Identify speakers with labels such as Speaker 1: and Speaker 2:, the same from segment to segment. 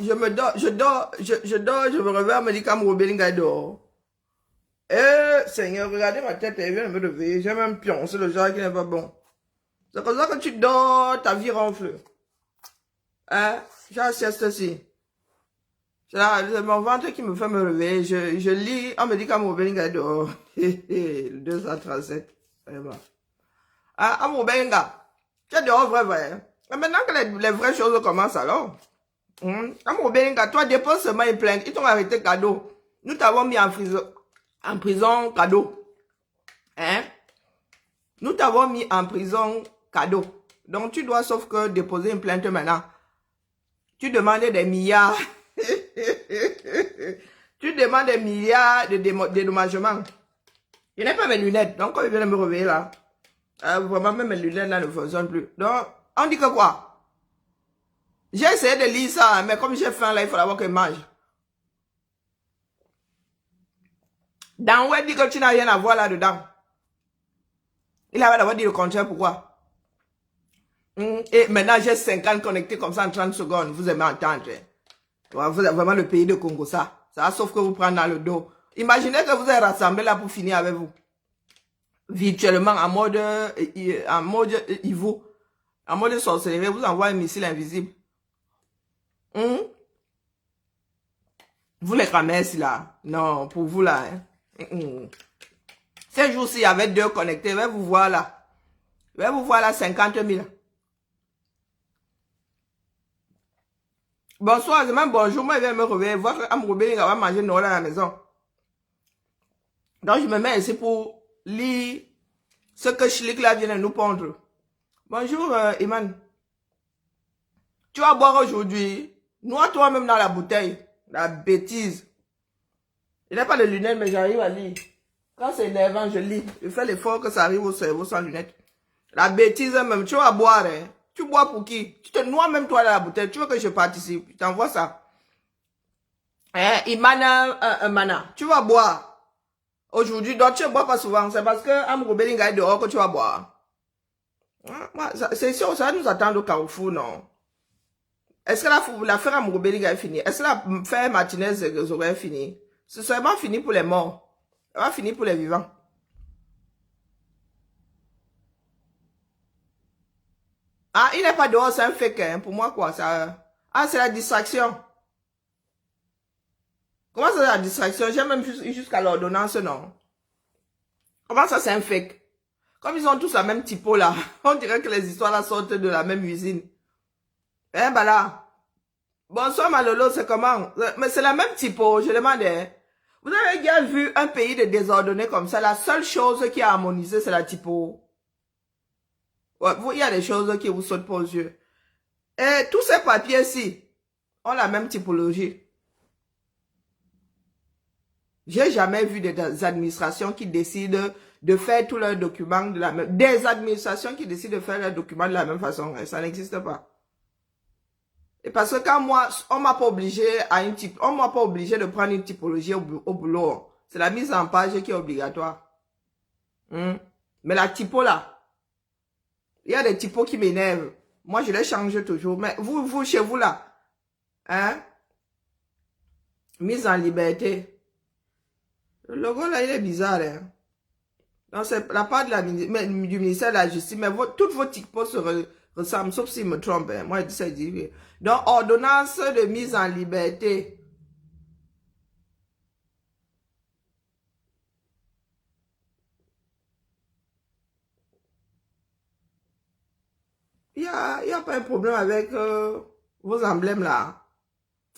Speaker 1: je me réveille, on me dit qu'Amro Belinga est dehors. Seigneur, regardez ma tête, elle vient de me lever. J'ai même pioncé le genre qui n'est pas bon. C'est comme ça que tu dors, ta vie ronfle. Hein? J'ai la sieste aussi. C'est mon ventre qui me fait me lever. Je lis, on me dit qu'Amro Belinga est dehors. Le 237. Vraiment. Ah, Amro Belinga, tu es dehors, vrai. Mais maintenant que les vraies choses commencent alors. Amro Belinga, toi, dépose seulement une plainte. Ils t'ont arrêté cadeau. Nous t'avons mis en prison cadeau. Hein? Nous t'avons mis en prison cadeau. Donc, tu dois sauf que déposer une plainte maintenant. Tu demandes des milliards. Tu demandes des milliards de dédommagement. Je n'ai pas mes lunettes. Donc, quand il vient de me réveiller là, vraiment, même mes lunettes là ne fonctionnent plus. Donc, on dit que quoi? J'ai essayé de lire ça, mais comme j'ai faim là, il faut d'abord que je mange. Dans où elle dit que tu n'as rien à voir là-dedans. Il avait d'abord dit le contraire, pourquoi? Et maintenant, j'ai 50 connectés comme ça en 30 secondes. Vous aimez entendre. Vous avez vraiment le pays de Congo, ça. Ça, sauf que vous prenez dans le dos. Imaginez que vous êtes rassemblés là pour finir avec vous. Virtuellement, en mode Ivo. En mode sorcellerie, vous envoie un missile invisible. Vous les cramez là. Non, pour vous là. Ces jours-ci, il y avait 2 connectés. Je vais vous voir là. Je vais vous voir là 50 000. Bonsoir, c'est même bonjour. Moi, je viens me réveiller. Voir que Amro Belinga va manger Noël à la maison. Donc, je me mets ici pour lire ce que Schlick là vient de nous pondre. Bonjour, Iman. Tu vas boire aujourd'hui. Noie toi-même dans la bouteille. La bêtise. Il n'y a pas de lunettes, mais j'arrive à lire. Quand c'est énervant, je lis. Je fais l'effort que ça arrive au cerveau sans lunettes. La bêtise même, tu vas boire, hein. Tu bois pour qui? Tu te noies même toi dans la bouteille. Tu veux que je participe? Je t'envoie ça. Imana, Mana, tu vas boire. Aujourd'hui, donc tu ne bois pas souvent. C'est parce que Amro Belinga est dehors que tu vas boire. C'est sûr, ça va nous attendre au Carrefour, non? Est-ce que l'affaire Amro Belinga est finie? Est-ce que l'affaire Martinez est finie? Ce serait pas fini pour les morts. Ça va finir pour les vivants. Ah, il n'est pas dehors, c'est un fake, hein. Pour moi, quoi, ça... Ah, c'est la distraction. Comment ça, c'est la distraction? J'ai même jusqu'à l'ordonnance, non? Comment ça, c'est un fake? Comme ils ont tous la même typo, là. On dirait que les histoires, là, sortent de la même usine. Eh, bah là. Bonsoir, Malolo, c'est comment? Mais c'est la même typo, je demandais. Vous avez déjà vu un pays de désordonné comme ça? La seule chose qui a harmonisé, c'est la typo. Ouais, il y a des choses qui vous sautent pas aux yeux. Et tous ces papiers-ci ont la même typologie. J'ai jamais vu des administrations qui décident de faire tous leurs documents de la même... Des administrations qui décident de faire leurs documents de la même façon. Ça n'existe pas. Et parce que quand moi, on m'a pas obligé on m'a pas obligé de prendre une typologie au boulot. C'est la mise en page qui est obligatoire. Mais la typo là, il y a des typos qui m'énervent. Moi, je les change toujours. Mais vous, chez vous là, hein? Mise en liberté. Le logo là, il est bizarre, hein? Non, c'est la part du ministère de la Justice, mais toutes vos typos se ressemblent, sauf s'ils me trompent, hein. Moi, je dis. Donc, ordonnance de mise en liberté. Il y a pas un problème avec vos emblèmes là.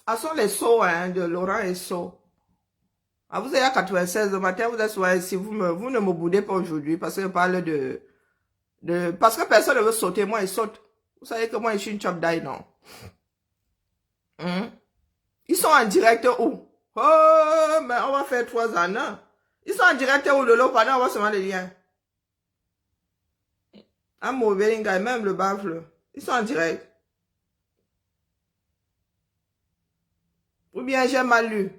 Speaker 1: Ah, sont les sceaux, hein, de Laurent et Sceaux. Ah, vous êtes à 96 le matin, vous êtes souvent ici, vous ne me boudez pas aujourd'hui parce que je parle parce que personne ne veut sauter, moi, il saute. Vous savez que moi, je suis une chop d'ail, non? Ils sont en direct où? Oh, mais on va faire 3 ans, non? Ils sont en direct où, Lolo, pendant, on va se mettre les liens. Un mauvais gars, même le baffle. Ils sont en direct. Ou bien j'ai mal lu.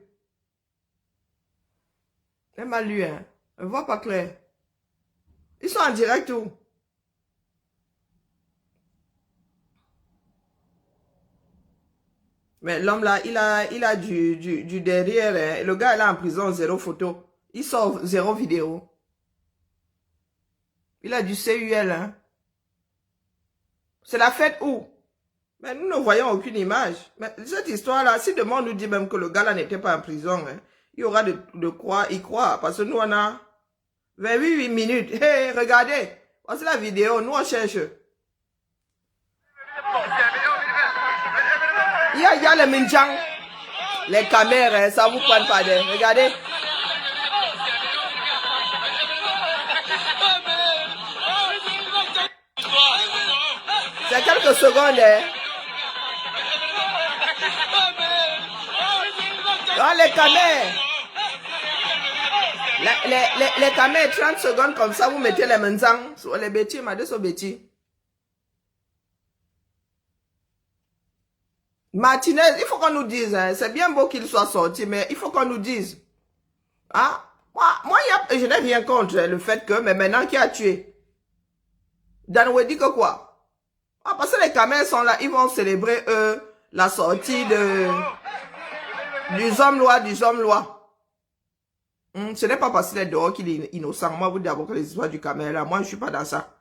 Speaker 1: J'ai mal lu, hein. Je vois pas clair. Ils sont en direct où? Mais l'homme là, il a du derrière. Hein. Le gars, il est en prison, zéro photo. Il sort zéro vidéo. Il a du CUL. Hein. C'est la fête où? Mais nous ne voyons aucune image. Mais cette histoire-là, si demain on nous dit même que le gars là n'était pas en prison, hein, il y aura de quoi y croire. Parce que nous, on a 28 minutes. Hey, regardez. Voici la vidéo. Nous, on cherche. Il y a les Minjang, les caméras, ça vous prend pas d'air. Regardez. C'est quelques secondes. Hein. Dans les caméras. Les caméras, 30 secondes comme ça, vous mettez les Minjang sur les bêtis, madame, sur bêtis. Martinez, il faut qu'on nous dise, hein, c'est bien beau qu'il soit sorti, mais il faut qu'on nous dise. Hein? Moi je n'ai rien contre le fait que, mais maintenant qui a tué. Danoué dit que quoi? Ah, parce que les caméras sont là, ils vont célébrer, la sortie du homme loi. Ce n'est pas parce qu'il est dehors qu'il est innocent. Moi, vous dites d'abord que les histoires du caméra, là, moi, je suis pas dans ça.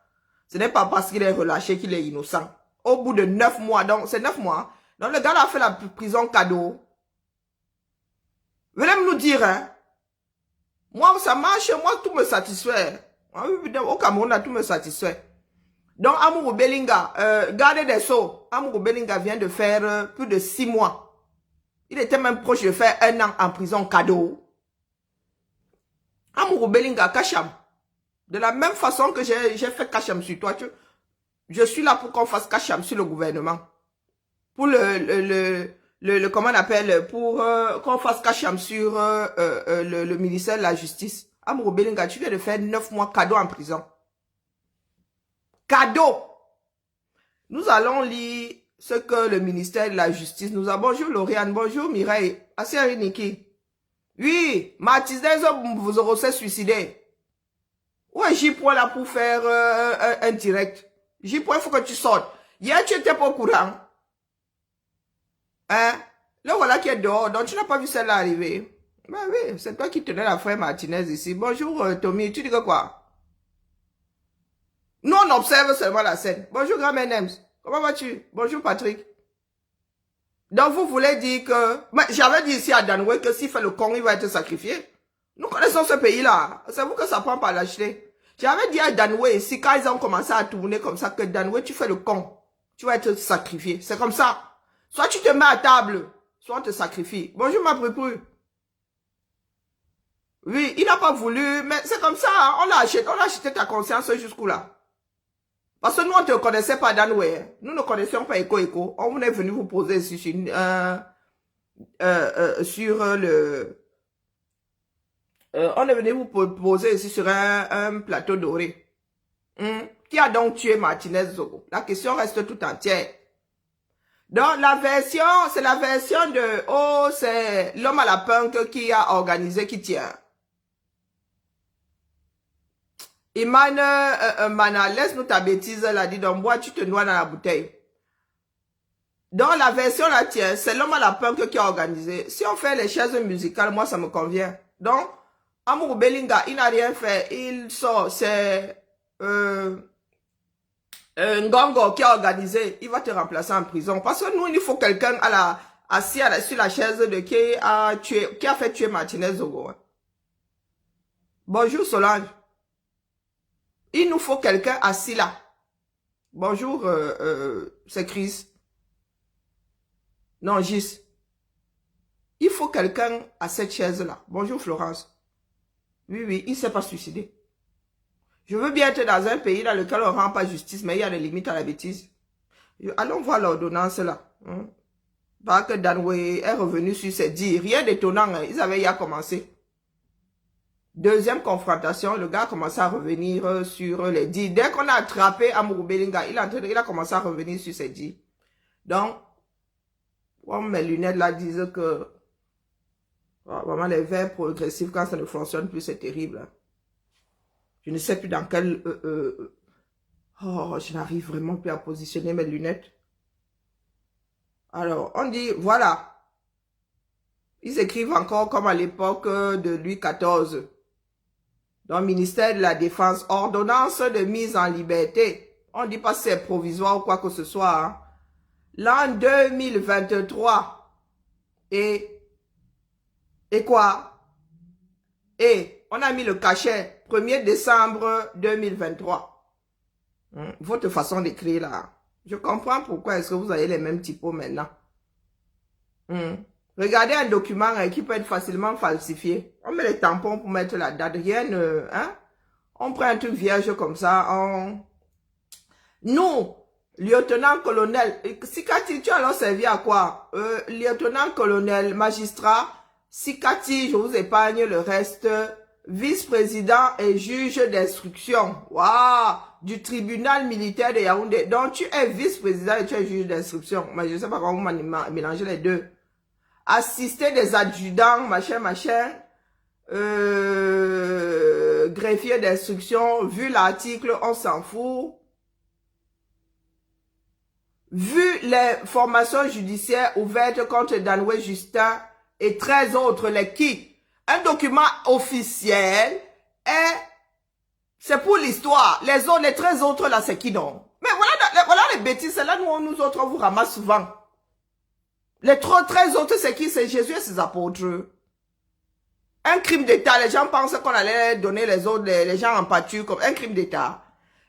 Speaker 1: Ce n'est pas parce qu'il est relâché qu'il est innocent. Au bout de 9 mois, donc, c'est 9 mois. Donc, le gars a fait la prison cadeau. Venez nous dire, hein. Moi, ça marche, moi, tout me satisfait. Au Cameroun, tout me satisfait. Donc, Amourou Belinga, gardez des sceaux. Amourou Belinga vient de faire plus de 6 mois. Il était même proche de faire 1 an en prison cadeau. Amourou Belinga, Kacham. De la même façon que j'ai fait Kacham sur toi, je suis là pour qu'on fasse Kacham sur le gouvernement. Pour comment on appelle, pour qu'on fasse Kacham sur le ministère de la Justice. Amourou Belinga, tu viens de faire 9 mois cadeau en prison. Cadeau. Nous allons lire ce que le ministère de la Justice nous a. Bonjour Lauriane, bonjour Mireille. Assez Niki. Oui, Martinez vous aurez suicidé. Où est J-Point là pour faire un direct? J-Point, il faut que tu sortes. Hier, tu étais pas au courant. Hein? Là, voilà qui est dehors. Donc, tu n'as pas vu celle-là arriver. Ben oui, c'est toi qui tenais la frère Martinez ici. Bonjour Tommy, tu dis que quoi? Nous, on observe seulement la scène. Bonjour grand Menems. Comment vas-tu? Bonjour Patrick. Donc, vous voulez dire que... J'avais dit ici à Danoué que s'il fait le con, il va être sacrifié. Nous connaissons ce pays-là. C'est vous que ça prend par l'acheter. J'avais dit à Danoué ici, quand ils ont commencé à tourner comme ça, que Danoué, tu fais le con. Tu vas être sacrifié. C'est comme ça. Soit tu te mets à table, soit on te sacrifie. Bonjour ma prépru. Oui, il n'a pas voulu, mais c'est comme ça. Hein. On a acheté ta conscience jusqu'où là. Parce que nous, on ne te connaissait pas Danoué. Nous ne connaissions pas Eko. On est venu vous poser ici sur le... on est venu vous poser ici sur un plateau doré. Qui a donc tué Martinez Zogo? La question reste tout entière. Donc, la version, c'est la version de... Oh, c'est l'homme à la punk qui a organisé, qui tient. Iman, Mana, laisse-nous ta bêtise, là, dis donc, bois, tu te noies dans la bouteille. Donc, la version là, tiens, c'est l'homme à la punk qui a organisé. Si on fait les chaises musicales, moi, ça me convient. Donc, Amourou Belinga, il n'a rien fait. Il sort, c'est Ngongo qui a organisé. Il va te remplacer en prison. Parce que nous, il faut quelqu'un assis sur la chaise de qui a fait tuer Martinez Zogo. Hein. Bonjour Solange. Il nous faut quelqu'un assis là. Bonjour, c'est Chris. Non, Gis. Il faut quelqu'un à cette chaise-là. Bonjour Florence. Oui, il ne s'est pas suicidé. Je veux bien être dans un pays dans lequel on ne rend pas justice, mais il y a des limites à la bêtise. Allons voir l'ordonnance là. Parce que Danoué est revenu sur ses dires. Rien d'étonnant, hein. Ils avaient déjà commencé. Deuxième confrontation, le gars a commencé à revenir sur les dires. Dès qu'on a attrapé Amourou Belinga, il a commencé à revenir sur ses dires. Donc, comme mes lunettes là disent que vraiment les verres progressifs, quand ça ne fonctionne plus, c'est terrible. Hein. Je ne sais plus dans quel... je n'arrive vraiment plus à positionner mes lunettes. Alors, on dit, voilà. Ils écrivent encore comme à l'époque de Louis XIV. Dans le ministère de la Défense, ordonnance de mise en liberté. On ne dit pas si c'est provisoire ou quoi que ce soit. Hein. L'an 2023. Et quoi? Et on a mis le cachet 1er décembre 2023. Votre façon d'écrire là. Je comprends pourquoi est-ce que vous avez les mêmes typos maintenant. Regardez un document qui peut être facilement falsifié. On met les tampons pour mettre la date. Rien ne... Hein? On prend un truc vierge comme ça. Nous, lieutenant-colonel, Sikati, tu as alors servi à quoi? Lieutenant-colonel, magistrat, Sikati, je vous épargne le reste, vice-président et juge d'instruction. Waouh! Du tribunal militaire de Yaoundé. Donc, tu es vice-président et tu es juge d'instruction. Mais je ne sais pas comment vous mélangez les deux. Assister des adjudants, machin, greffier d'instruction, vu l'article, on s'en fout. Vu les formations judiciaires ouvertes contre Danoué Justin et 13 autres, les qui? Un document officiel est, c'est pour l'histoire. Les autres, les 13 autres là, c'est qui donc? Mais voilà les bêtises, c'est là nous autres, on vous ramasse souvent. Les 13 autres, c'est qui? C'est Jésus et ses apôtres. Un crime d'État, les gens pensent qu'on allait donner les autres, les gens en pâture comme un crime d'État.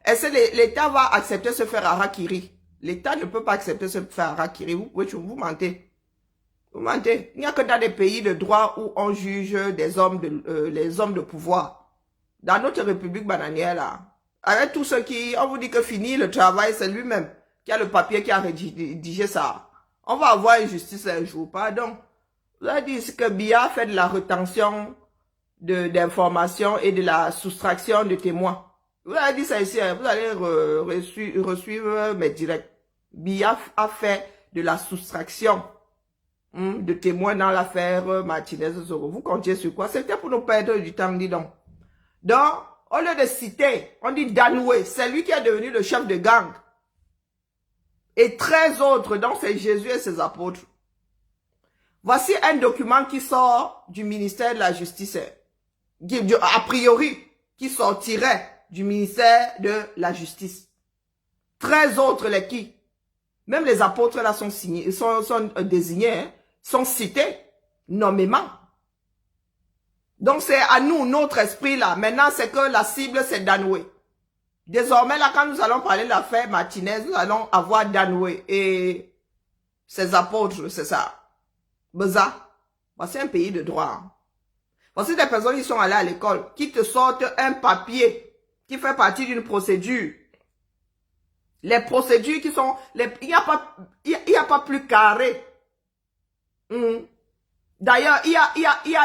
Speaker 1: Est-ce que l'État va accepter se faire harakiri? L'État ne peut pas accepter se faire harakiri. Vous mentez. Vous mentez. Il n'y a que dans des pays de droit où on juge des hommes les hommes de pouvoir. Dans notre république bananière là, avec tous ceux qui, on vous dit que fini le travail, c'est lui-même qui a le papier qui a rédigé ça. On va avoir une justice un jour, pardon. Vous avez dit que Biya fait de la rétention d'informations et de la soustraction de témoins. Vous avez dit ça ici, vous allez resuivre mes directs. Biya a fait de la soustraction de témoins dans l'affaire Martinez-Zoro. Vous comptiez sur quoi? C'était pour nous perdre du temps, dis donc. Donc, au lieu de citer, on dit Danoué, c'est lui qui est devenu le chef de gang. Et 13 autres, donc c'est Jésus et ses apôtres. Voici un document qui sort du ministère de la Justice, a priori, qui sortirait du ministère de la Justice. 13 autres, les qui? Même les apôtres là sont signés, sont désignés, hein, sont cités nommément. Donc c'est à nous, notre esprit là. Maintenant, c'est que la cible, c'est Danoué. Désormais, là, quand nous allons parler de l'affaire Martinez, nous allons avoir Danoué et ses apôtres, c'est ça. Beza, voici un pays de droit. Voici des personnes qui sont allées à l'école, qui te sortent un papier qui fait partie d'une procédure. Les procédures qui sont... Il n'y a pas plus carré. D'ailleurs, il y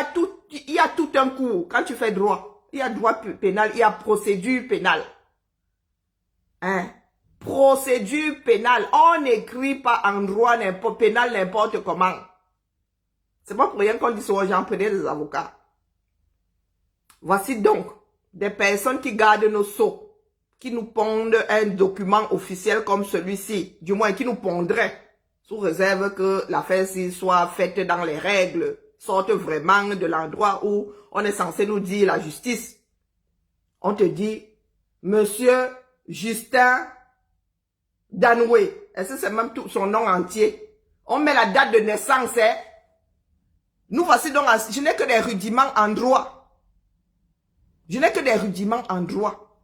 Speaker 1: a tout un cours. Quand tu fais droit, il y a droit pénal, il y a procédure pénale. Hein? Procédure pénale. On n'écrit pas en droit pénal n'importe comment. C'est pas pour rien qu'on dit aux gens, prenez des avocats. Voici donc des personnes qui gardent nos sceaux, qui nous pondent un document officiel comme celui-ci, du moins qui nous pondraient, sous réserve que l'affaire-ci soit faite dans les règles, sorte vraiment de l'endroit où on est censé nous dire la justice. On te dit, Monsieur Justin Danoué, est-ce que c'est même tout son nom entier? On met la date de naissance, hein? Nous voici donc, je n'ai que des rudiments en droit. Je n'ai que des rudiments en droit.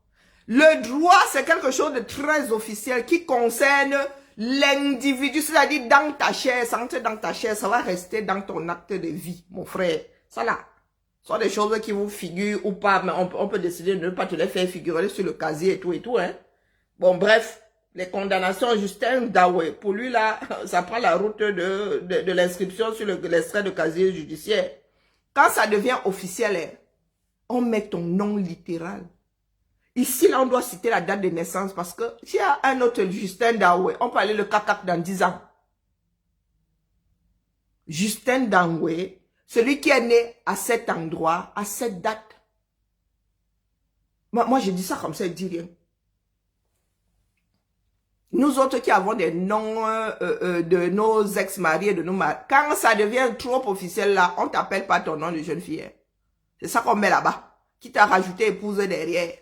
Speaker 1: Le droit, c'est quelque chose de très officiel qui concerne l'individu, c'est-à-dire dans ta chair, ça entre dans ta chair, ça va rester dans ton acte de vie, mon frère. Ça là, ce sont des choses qui vous figurent ou pas, mais on peut décider de ne pas te les faire figurer sur le casier et tout, hein. Bon, bref, les condamnations, Justin Danoué, pour lui là, ça prend la route de l'inscription sur l'extrait de casier judiciaire. Quand ça devient officiel, on met ton nom littéral. Ici, là, on doit citer la date de naissance parce que s'il y a un autre Justin Danoué, on peut aller le cacac dans 10 ans. Justin Danoué, celui qui est né à cet endroit, à cette date. Moi je dis ça comme ça, il dit rien. Nous autres qui avons des noms de nos ex-maris et de nos maris, quand ça devient trop officiel là, on t'appelle pas ton nom de jeune fille. C'est ça qu'on met là-bas. Qui t'a rajouté épouse derrière?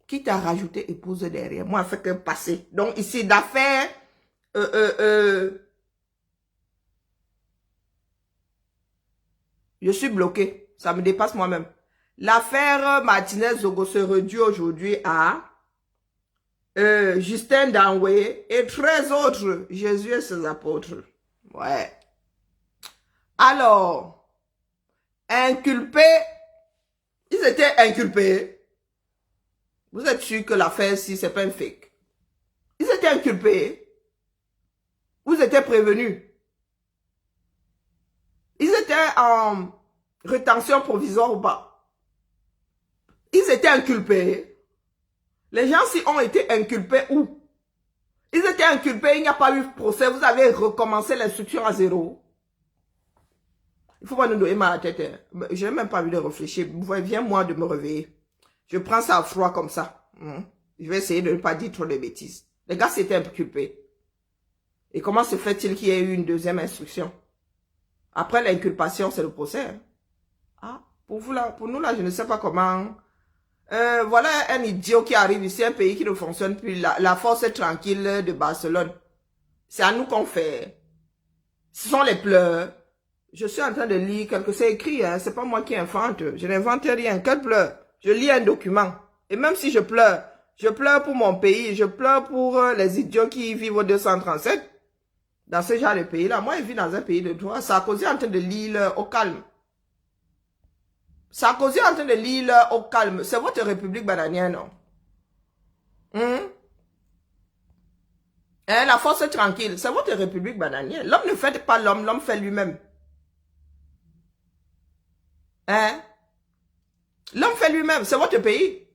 Speaker 1: Qui t'a rajouté épouse derrière? Moi, fait que passer. Donc ici, d'affaires, je suis bloqué. Ça me dépasse moi-même. L'affaire Martinez-Zogo se réduit aujourd'hui à Justin Danwe et 13 autres. Jésus et ses apôtres. Ouais. Alors, inculpés. Ils étaient inculpés. Vous êtes sûr que l'affaire-ci, c'est pas un fake? Ils étaient inculpés. Vous étiez prévenus. Ils étaient en rétention provisoire ou pas? Ils étaient inculpés. Les gens-ci ont été inculpés où? Ils étaient inculpés, il n'y a pas eu procès, vous avez recommencé l'instruction à zéro. Il faut pas nous donner mal à la tête. Hein. Je n'ai même pas envie de réfléchir. Viens-moi de me réveiller. Je prends ça à froid comme ça. Je vais essayer de ne pas dire trop de bêtises. Les gars s'étaient inculpés. Et comment se fait-il qu'il y ait eu une deuxième instruction? Après l'inculpation, c'est le procès. Hein. Ah, pour vous là, pour nous là, je ne sais pas comment. Voilà un idiot qui arrive ici, un pays qui ne fonctionne plus. La force tranquille de Barcelone. C'est à nous qu'on fait. Ce sont les pleurs. Je suis en train de lire quelque chose, c'est écrit, hein, c'est pas moi qui invente. Je n'invente rien. Quel pleur? Je lis un document. Et même si je pleure pour mon pays, je pleure pour les idiots qui vivent au 237. Dans ce genre de pays-là. Moi, je vis dans un pays de droit. Sarkozy est en train de lire au calme. Sarkozy est en train de lire au calme. C'est votre république bananière, non? La force est tranquille. C'est votre république bananière. L'homme ne fait pas l'homme, l'homme fait lui-même. L'homme fait lui-même. C'est votre pays.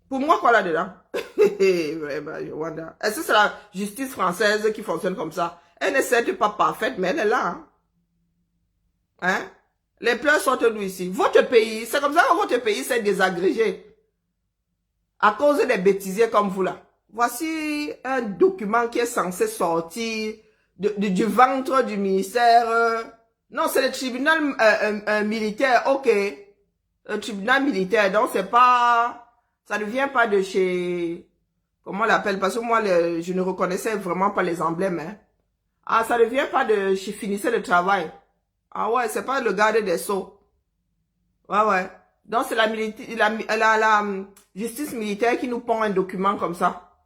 Speaker 1: Pour moi, quoi là-dedans? Vraiment, je wonder. Est-ce que c'est la justice française qui fonctionne comme ça? Elle n'est certes pas parfaite, mais elle est là. Les pleurs sortent d'où ici? Votre pays, c'est comme ça que votre pays s'est désagrégé. À cause des bêtisiers comme vous là. Voici un document qui est censé sortir du ventre du ministère. Non, c'est le tribunal militaire, ok. Le tribunal militaire, donc c'est pas... Ça ne vient pas de chez... Comment on l'appelle? Parce que moi, je ne reconnaissais vraiment pas les emblèmes. Hein. Ah, ça ne vient pas de chez Finissez le travail. Ah ouais, c'est pas le garde des Sceaux. Ouais. Donc c'est la justice militaire qui nous pond un document comme ça.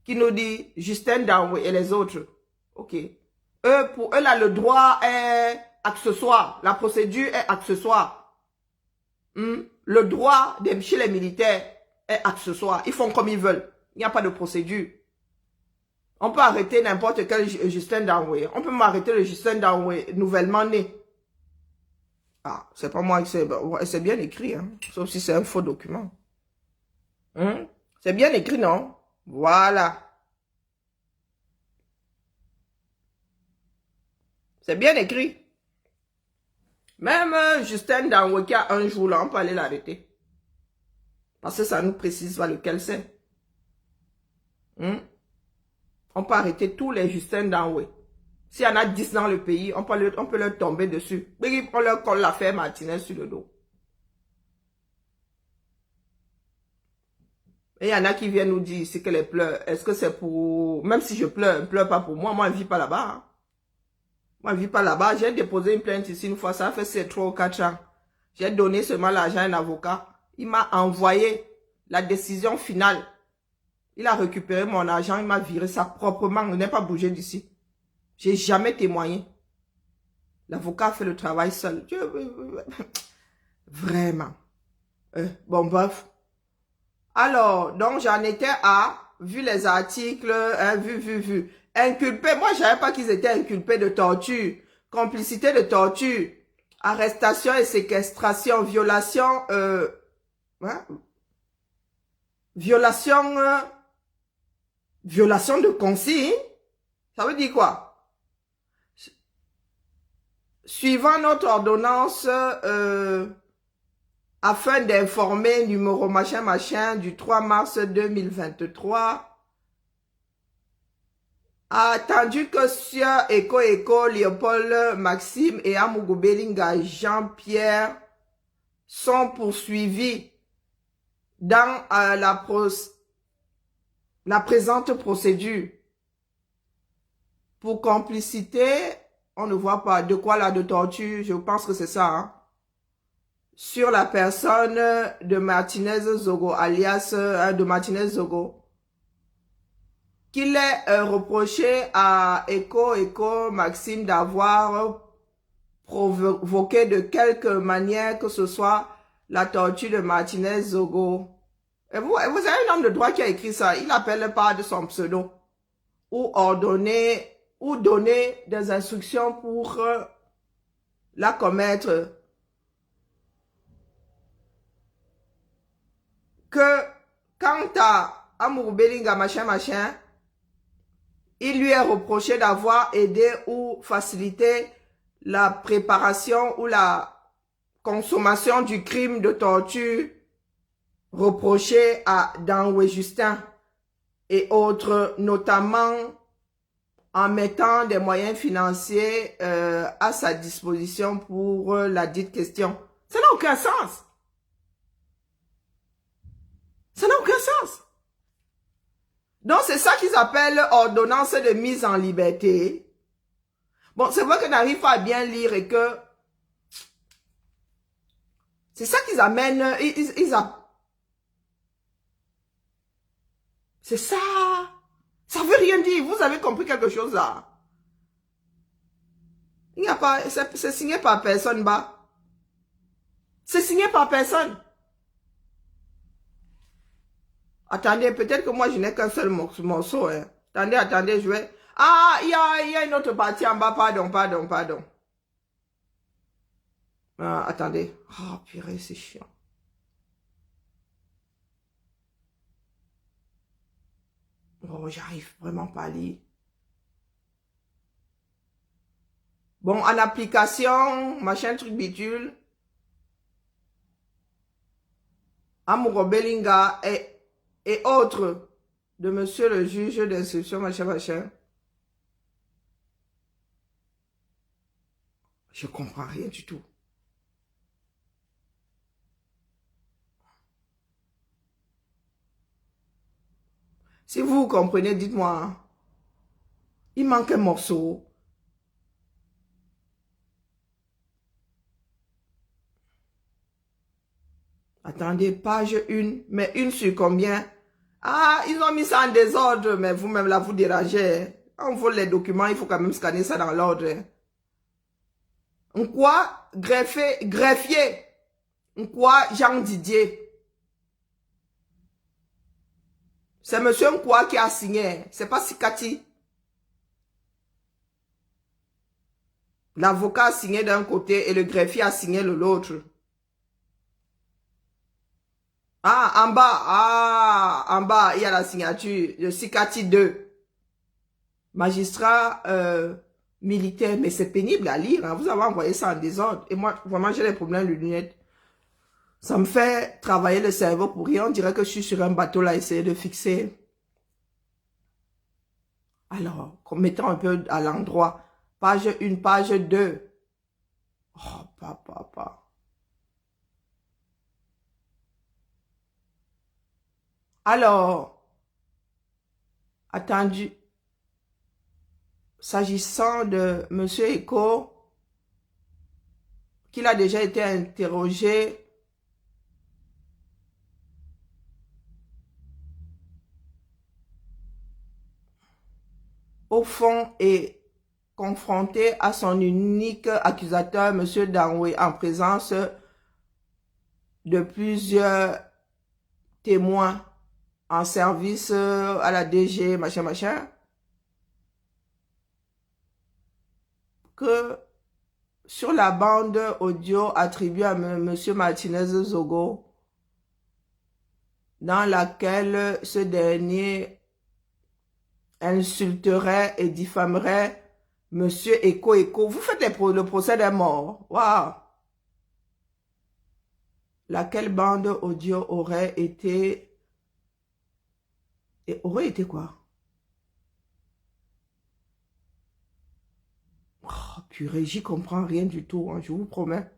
Speaker 1: Qui nous dit Justin Danwe et les autres. Ok. Pour eux là, le droit est accessoire. La procédure est accessoire. Le droit chez les militaires est accessoire. Ils font comme ils veulent. Il n'y a pas de procédure. On peut arrêter n'importe quel Justin Danwe. On peut m'arrêter le Justin Danwe nouvellement né. Ah, c'est pas moi qui c'est bien écrit, hein. Sauf si c'est un faux document. C'est bien écrit, non? Voilà. C'est bien écrit. Même Justin Danwe qui a un jour là, on peut aller l'arrêter. Parce que ça nous précise pas lequel c'est. On peut arrêter tous les Justin Danwe. S'il y en a 10 dans le pays, on peut leur tomber dessus. On leur colle l'affaire Martinez sur le dos. Et il y en a qui viennent nous dire ici que les pleurs, est-ce que c'est pour... Même si je pleure, ne pleure pas pour moi. Moi, je ne vis pas là-bas. Hein. Moi, je ne vis pas là-bas. J'ai déposé une plainte ici une fois. Ça fait 3 ou 4 ans. J'ai donné seulement l'argent à un avocat. Il m'a envoyé la décision finale. Il a récupéré mon argent. Il m'a viré ça proprement. Il n'est pas bougé d'ici. J'ai jamais témoigné. L'avocat a fait le travail seul. Vraiment. Bon, bref. Alors, donc j'en étais à, vu les articles, vu. Inculpés, moi je savais pas qu'ils étaient inculpés de torture, complicité de torture, arrestation et séquestration, violation, violation de consigne. Ça veut dire quoi? Suivant notre ordonnance afin d'informer numéro machin machin du 3 mars 2023 a attendu que Sieur Eko Léopold Maxime et Amougou Belinga Jean-Pierre sont poursuivis dans la présente procédure. Pour complicité, on ne voit pas de quoi là de torture, je pense que c'est ça, hein? Sur la personne de Martinez Zogo, alias de Martinez Zogo, qu'il est reproché à Eko Maxime d'avoir provoqué de quelque manière que ce soit la torture de Martinez Zogo. Et vous avez un homme de droit qui a écrit ça, il n'appelle pas de son pseudo, ou ordonner, ou donner des instructions pour la commettre. Que quant à Amour Belinga machin, il lui est reproché d'avoir aidé ou facilité la préparation ou la consommation du crime de torture reproché à Danoué Justin et autres, notamment en mettant des moyens financiers à sa disposition pour la dite question. Ça n'a aucun sens. Ça n'a aucun sens. Donc, c'est ça qu'ils appellent ordonnance de mise en liberté. Bon, c'est vrai que n'arrive pas à bien lire et que c'est ça qu'ils amènent. C'est ça. Ça veut rien dire. Vous avez compris quelque chose là. Il n'y a pas, c'est signé par personne, bah. C'est signé par personne. Attendez, peut-être que moi, je n'ai qu'un seul morceau. Hein. Attendez, je vais... Ah, il y a une autre partie en bas. Pardon. Ah, attendez. Oh, purée, c'est chiant. Oh, j'arrive vraiment pas à lire. Bon, en application, machin truc bidule. Amour Belinga et autres de monsieur le juge d'instruction, machin. Je comprends rien du tout. Si vous comprenez, dites-moi. Il manque un morceau. Attendez, page 1. Mais une sur combien? Ah, ils ont mis ça en désordre, mais vous-même là, vous dérangez. On vole les documents, il faut quand même scanner ça dans l'ordre. En quoi? Greffier. En quoi? Jean Didier. C'est monsieur Nkwa qui a signé. C'est pas Sikati. L'avocat a signé d'un côté et le greffier a signé de l'autre. Ah, en bas, il y a la signature de Sikati 2. Magistrat militaire, mais c'est pénible à lire. Hein. Vous avez envoyé ça en désordre. Et moi, vraiment, j'ai des problèmes de lunettes. Ça me fait travailler le cerveau pour rien. On dirait que je suis sur un bateau là, essayer de fixer. Alors, mettons un peu à l'endroit. Page 1, page 2. Oh, papa. Alors, attendu. S'agissant de M. Eko, qu'il a déjà été interrogé au fond et confronté à son unique accusateur, M. Danoué, en présence de plusieurs témoins en service à la DG, machin, que sur la bande audio attribuée à M. Martinez Zogo, dans laquelle ce dernier insulterait et diffamerait M. Eko. Vous faites le procès des morts. Waouh! laquelle bande audio aurait été... Et aurait été quoi? Oh, purée, j'y comprends rien du tout, hein, je vous promets.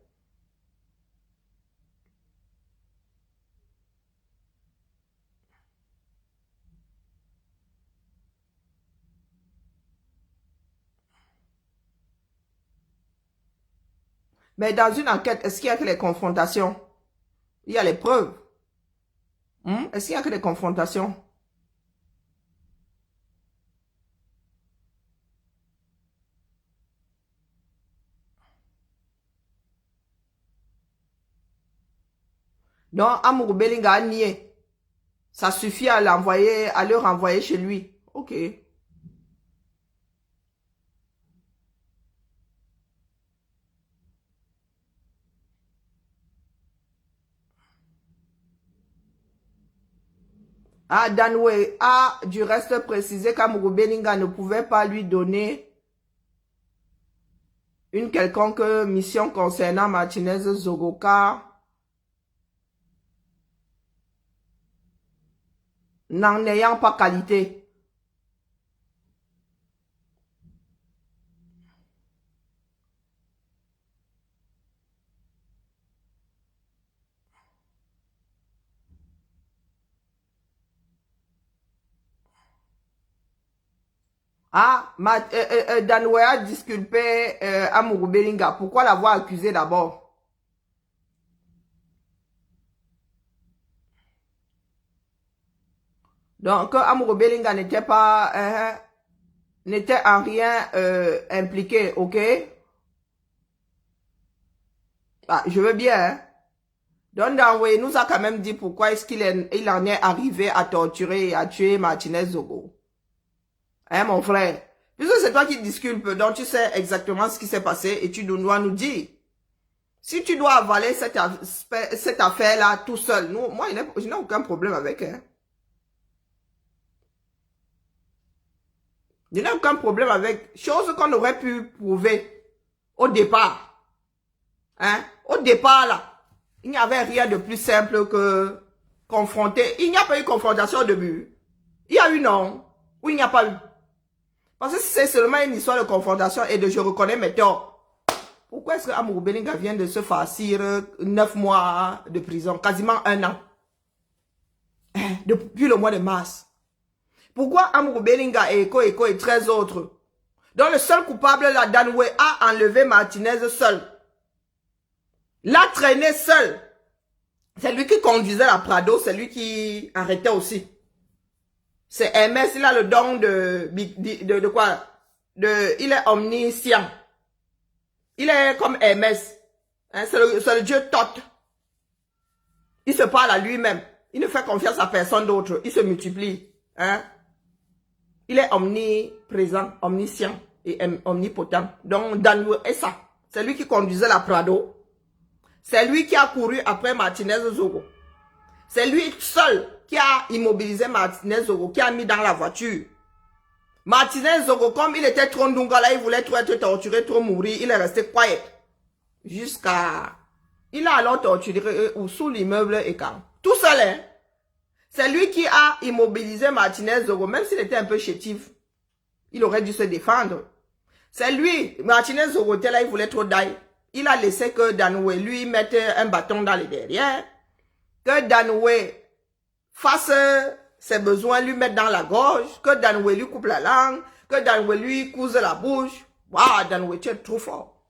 Speaker 1: Mais dans une enquête, est-ce qu'il y a que les confrontations? Il y a les preuves. Est-ce qu'il y a que les confrontations? Non, Amour Belinga a nié. Ça suffit à l'envoyer, à le renvoyer chez lui. Ok. Ah, Danwe a du reste précisé qu'Amour Belinga ne pouvait pas lui donner une quelconque mission concernant Martinez Zogoka, n'en ayant pas qualité. Ah, Danwe a disculpé Amour Belinga. Pourquoi l'avoir accusé d'abord? Donc, Amour Belinga n'était pas, n'était en rien impliqué, ok? Ah, je veux bien, hein? Donc, Danwe nous a quand même dit pourquoi est-ce il en est arrivé à torturer et à tuer Martinez Zogo. Hein, mon frère? Puisque c'est toi qui disculpes, donc tu sais exactement ce qui s'est passé et tu dois nous dire. Si tu dois avaler cette affaire-là tout seul, moi, je n'ai aucun problème avec, hein. Je n'ai aucun problème avec chose qu'on aurait pu prouver au départ. Hein? Au départ, là, il n'y avait rien de plus simple que confronter. Il n'y a pas eu confrontation au début. Il y a eu non, ou il n'y a pas eu. Parce que c'est seulement une histoire de confrontation et de je reconnais mes torts. Pourquoi est-ce que Amour Belinga vient de se farcir 9 mois de prison, quasiment 1 an, depuis le mois de mars? Pourquoi Amour Belinga et Eko et 13 autres, dont le seul coupable, la Danwe, a enlevé Martinez seul, l'a traîné seul? C'est lui qui conduisait la Prado, c'est lui qui arrêtait aussi. C'est Hermès, il a le don de quoi? Il est omniscient. Il est comme Hermès. Hein, c'est le dieu Thoth. Il se parle à lui-même. Il ne fait confiance à personne d'autre. Il se multiplie. Hein? Il est omniprésent, omniscient et omnipotent. Donc, Danwe est ça. C'est lui qui conduisait la Prado. C'est lui qui a couru après Martinez Zogo. C'est lui seul qui a immobilisé Martinez Zogo, qui a mis dans la voiture. Martinez Zogo, comme il était trop ndungala, il voulait trop être torturé, trop mourir, il est resté quiet. Jusqu'à... Il a alors torturé sous l'immeuble et quand. Tout seul, hein. C'est lui qui a immobilisé Martinez Zogo, même s'il était un peu chétif. Il aurait dû se défendre. C'est lui, Martinez Zogo, là, il voulait trop d'ail. Il a laissé que Danwe lui mette un bâton dans les derrière. Que Danwe fasse ses besoins, lui mette dans la gorge. Que Danwe lui coupe la langue. Que Danwe lui couse la bouche. Waouh, Danwe, tu es trop fort.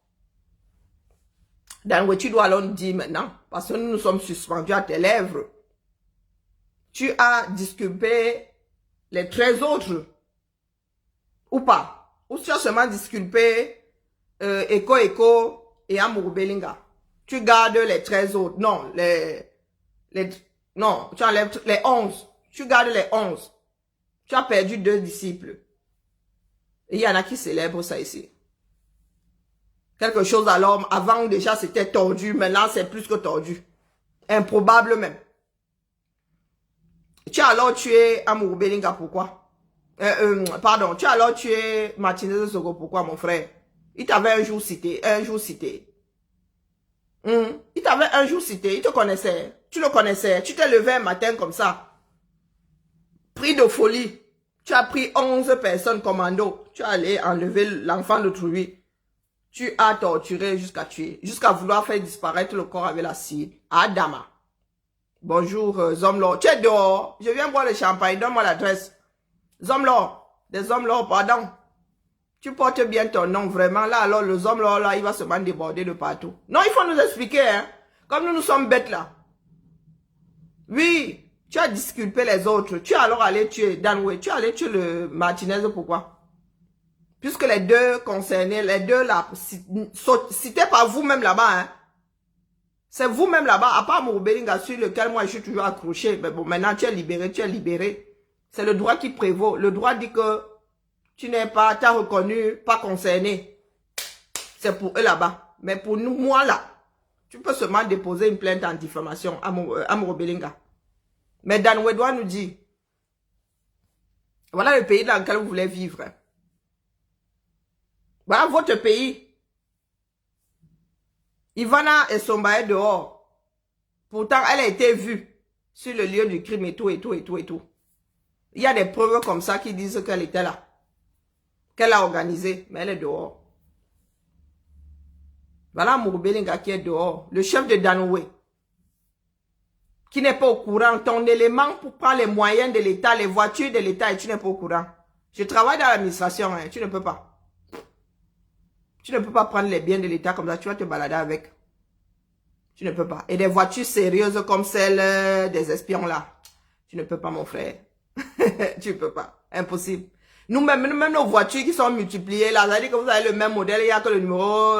Speaker 1: Danwe, tu dois alors nous dire maintenant. Parce que nous sommes suspendus à tes lèvres. Tu as disculpé les 13 autres. Ou pas. Ou tu as seulement disculpé Eko et Amour Belinga. Tu gardes les 13 autres. Non, non, tu enlèves les 11. Tu gardes les 11. Tu as perdu 2 disciples. Et il y en a qui célèbrent ça ici. Quelque chose alors, avant déjà c'était tordu, maintenant c'est plus que tordu. Improbable même. Tu as alors tué Amour Belinga, pourquoi? Pardon, tu as alors tué Martinez Zogo, pourquoi mon frère? Il t'avait un jour cité, Il t'avait un jour cité, il te connaissait. Tu le connaissais. Tu t'es levé un matin comme ça. Pris de folie. Tu as pris 11 personnes commando. Tu es allé enlever l'enfant d'autrui. Tu as torturé jusqu'à tuer. Jusqu'à vouloir faire disparaître le corps avec la cire. Adama. Bonjour, Zomlo. Tu es dehors. Je viens boire le champagne. Donne-moi l'adresse. Zomlo. Des Zomlo, pardon. Tu portes bien ton nom, vraiment. Là, alors, le Zomlo, là, il va se déborder de partout. Non, il faut nous expliquer, hein. Comme nous sommes bêtes, là. Oui. Tu as disculpé les autres. Tu es alors allé tuer Danway. Tu es allé tuer le Martinez, pourquoi? Puisque les deux concernés, les deux là, cités par vous-même là-bas, hein. C'est vous-même là-bas, à part Mouroubelinga sur lequel moi je suis toujours accroché. Mais bon, maintenant tu es libéré, tu es libéré. C'est le droit qui prévaut. Le droit dit que tu n'es pas, tu as reconnu, pas concerné. C'est pour eux là-bas. Mais pour nous, moi là, tu peux seulement déposer une plainte en diffamation à Mouroubelinga. Mais Dan Wedwa nous dit, voilà le pays dans lequel vous voulez vivre. Voilà votre pays. Ivana et Sombaye dehors. Pourtant, elle a été vue sur le lieu du crime et tout, et tout, et tout, et tout. Il y a des preuves comme ça qui disent qu'elle était là. Qu'elle a organisé, mais elle est dehors. Voilà Mouroubelinga qui est dehors. Le chef de Danoué. Qui n'est pas au courant. Ton élément pour prendre les moyens de l'État, les voitures de l'État, et tu n'es pas au courant. Je travaille dans l'administration, hein, tu ne peux pas. Tu ne peux pas prendre les biens de l'État comme ça, tu vas te balader avec. Tu ne peux pas. Et des voitures sérieuses comme celles des espions là. Tu ne peux pas, mon frère. Tu ne peux pas. Impossible. Nous-mêmes, nos voitures qui sont multipliées là, ça veut dire que vous avez le même modèle, il n'y a que le numéro,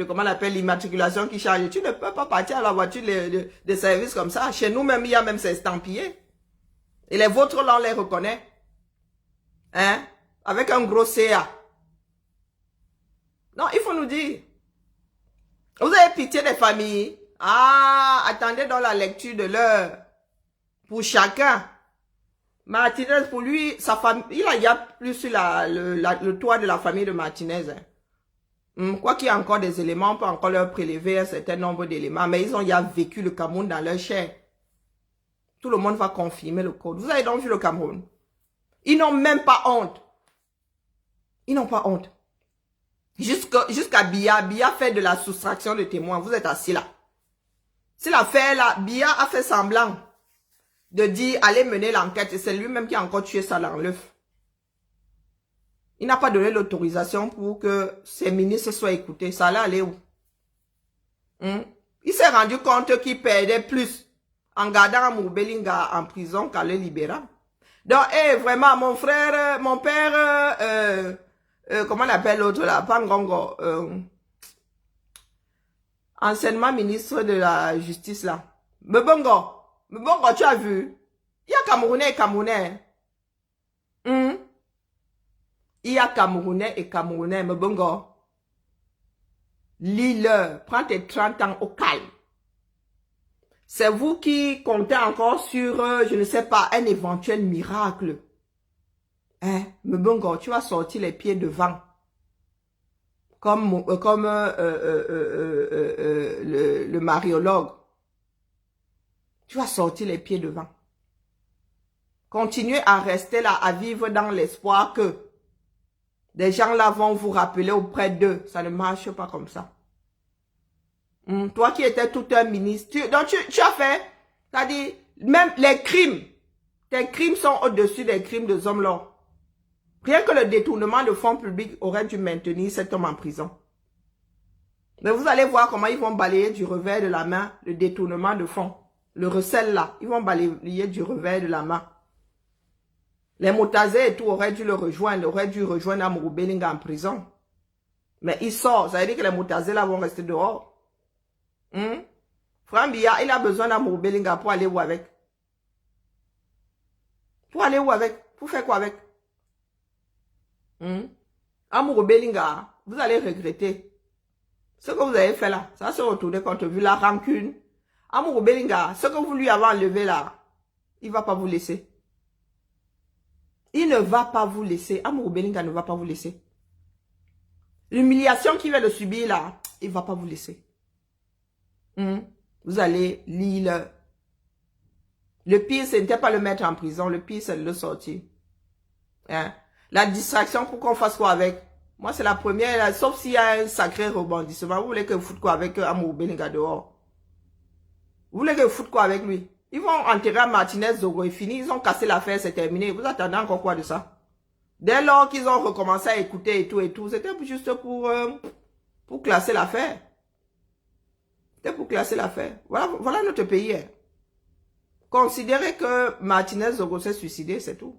Speaker 1: comment on appelle, l'immatriculation qui change. Tu ne peux pas partir à la voiture de service comme ça. Chez nous-mêmes, il y a même ces estampillés. Et les vôtres là, on les reconnaît. Hein? Avec un gros CA. Non, il faut nous dire. Vous avez pitié des familles. Ah, attendez dans la lecture de l'heure. Pour chacun. Martinez, pour lui, sa famille, il y a plus sur le toit de la famille de Martinez. Hein. Quoi qu'il y ait encore des éléments, on peut encore leur prélever un certain nombre d'éléments. Mais ils ont déjà vécu le Cameroun dans leur chair. Tout le monde va confirmer le code. Vous avez donc vu le Cameroun. Ils n'ont même pas honte. Ils n'ont pas honte. Jusqu'à Biya. Biya fait de la soustraction de témoins. Vous êtes assis là. C'est l'affaire là. Biya a fait semblant de dire allez mener l'enquête. Et c'est lui-même qui a encore tué ça dans l'œuf. Il n'a pas donné l'autorisation pour que ses ministres soient écoutés. Ça allait aller où? Il s'est rendu compte qu'il perdait plus en gardant Mouroubelinga en prison qu'à le libérer. Donc, vraiment, mon frère, mon père... comment on appelle l'autre là? Pangongo. Anciennement ministre de la justice là. Mbongo, tu as vu? Il y a Camerounais et Camerounais. Il y a Camerounais et Camerounais. Mbongo. Lis-le. Prends tes 30 ans au calme. C'est vous qui comptez encore sur, je ne sais pas, un éventuel miracle. Mbongo, tu vas sortir les pieds devant. Comme le mariologue. Tu vas sortir les pieds devant. Continuez à rester là, à vivre dans l'espoir que des gens là vont vous rappeler auprès d'eux. Ça ne marche pas comme ça. Toi qui étais tout un ministre, donc tu as fait, c'est-à-dire, même les crimes, tes crimes sont au-dessus des crimes de Zomlo. Rien que le détournement de fonds publics aurait dû maintenir cet homme en prison. Mais vous allez voir comment ils vont balayer du revers de la main le détournement de fonds. Le recel là, ils vont balayer du revers de la main. Les Motazé et tout auraient dû le rejoindre, auraient dû rejoindre Mouroubelinga en prison. Mais il sort, ça veut dire que les Motazé là vont rester dehors. Frambia, il a besoin d'Mouroubelinga pour aller où avec? Pour aller où avec? Pour faire quoi avec? Mouroubelinga, vous allez regretter. Ce que vous avez fait là, ça va se retourner contre vous, la rancune. Mouroubelinga, ce que vous lui avez enlevé là, il ne va pas vous laisser. Il ne va pas vous laisser. Mouroubelinga ne va pas vous laisser. L'humiliation qu'il vient de subir là, il ne va pas vous laisser. Vous allez lire le pire, ce n'était pas le mettre en prison. Le pire, c'est de le sortir. Hein? La distraction, pour qu'on fasse quoi avec? Moi, c'est la première, là, sauf s'il y a un sacré rebondissement. Vous voulez que vous foutez quoi avec Amour Beninga dehors? Vous voulez que vous foutez quoi avec lui? Ils vont enterrer Martinez Zogo et fini. Ils ont cassé l'affaire, c'est terminé. Vous attendez encore quoi de ça? Dès lors qu'ils ont recommencé à écouter et tout, c'était juste pour classer l'affaire. C'était pour classer l'affaire. Voilà notre pays. Hein. Considérez que Martinez Zogo s'est suicidé, c'est tout.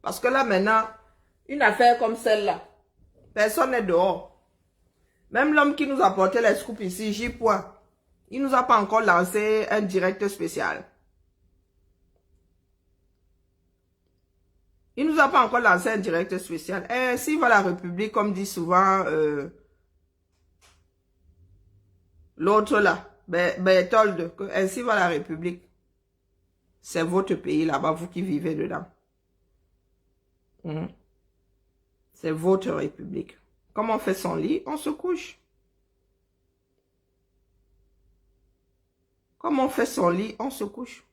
Speaker 1: Parce que là, maintenant, une affaire comme celle-là, personne n'est dehors. Même l'homme qui nous a porté les scoops ici, J. Il nous a pas encore lancé un direct spécial. Il nous a pas encore lancé un direct spécial. Et s'il va la République, comme dit souvent l'autre là, Berthold, ainsi va la République. C'est votre pays là-bas, vous qui vivez dedans. C'est votre République. Comme on fait son lit, on se couche. Comme on fait son lit, on se couche.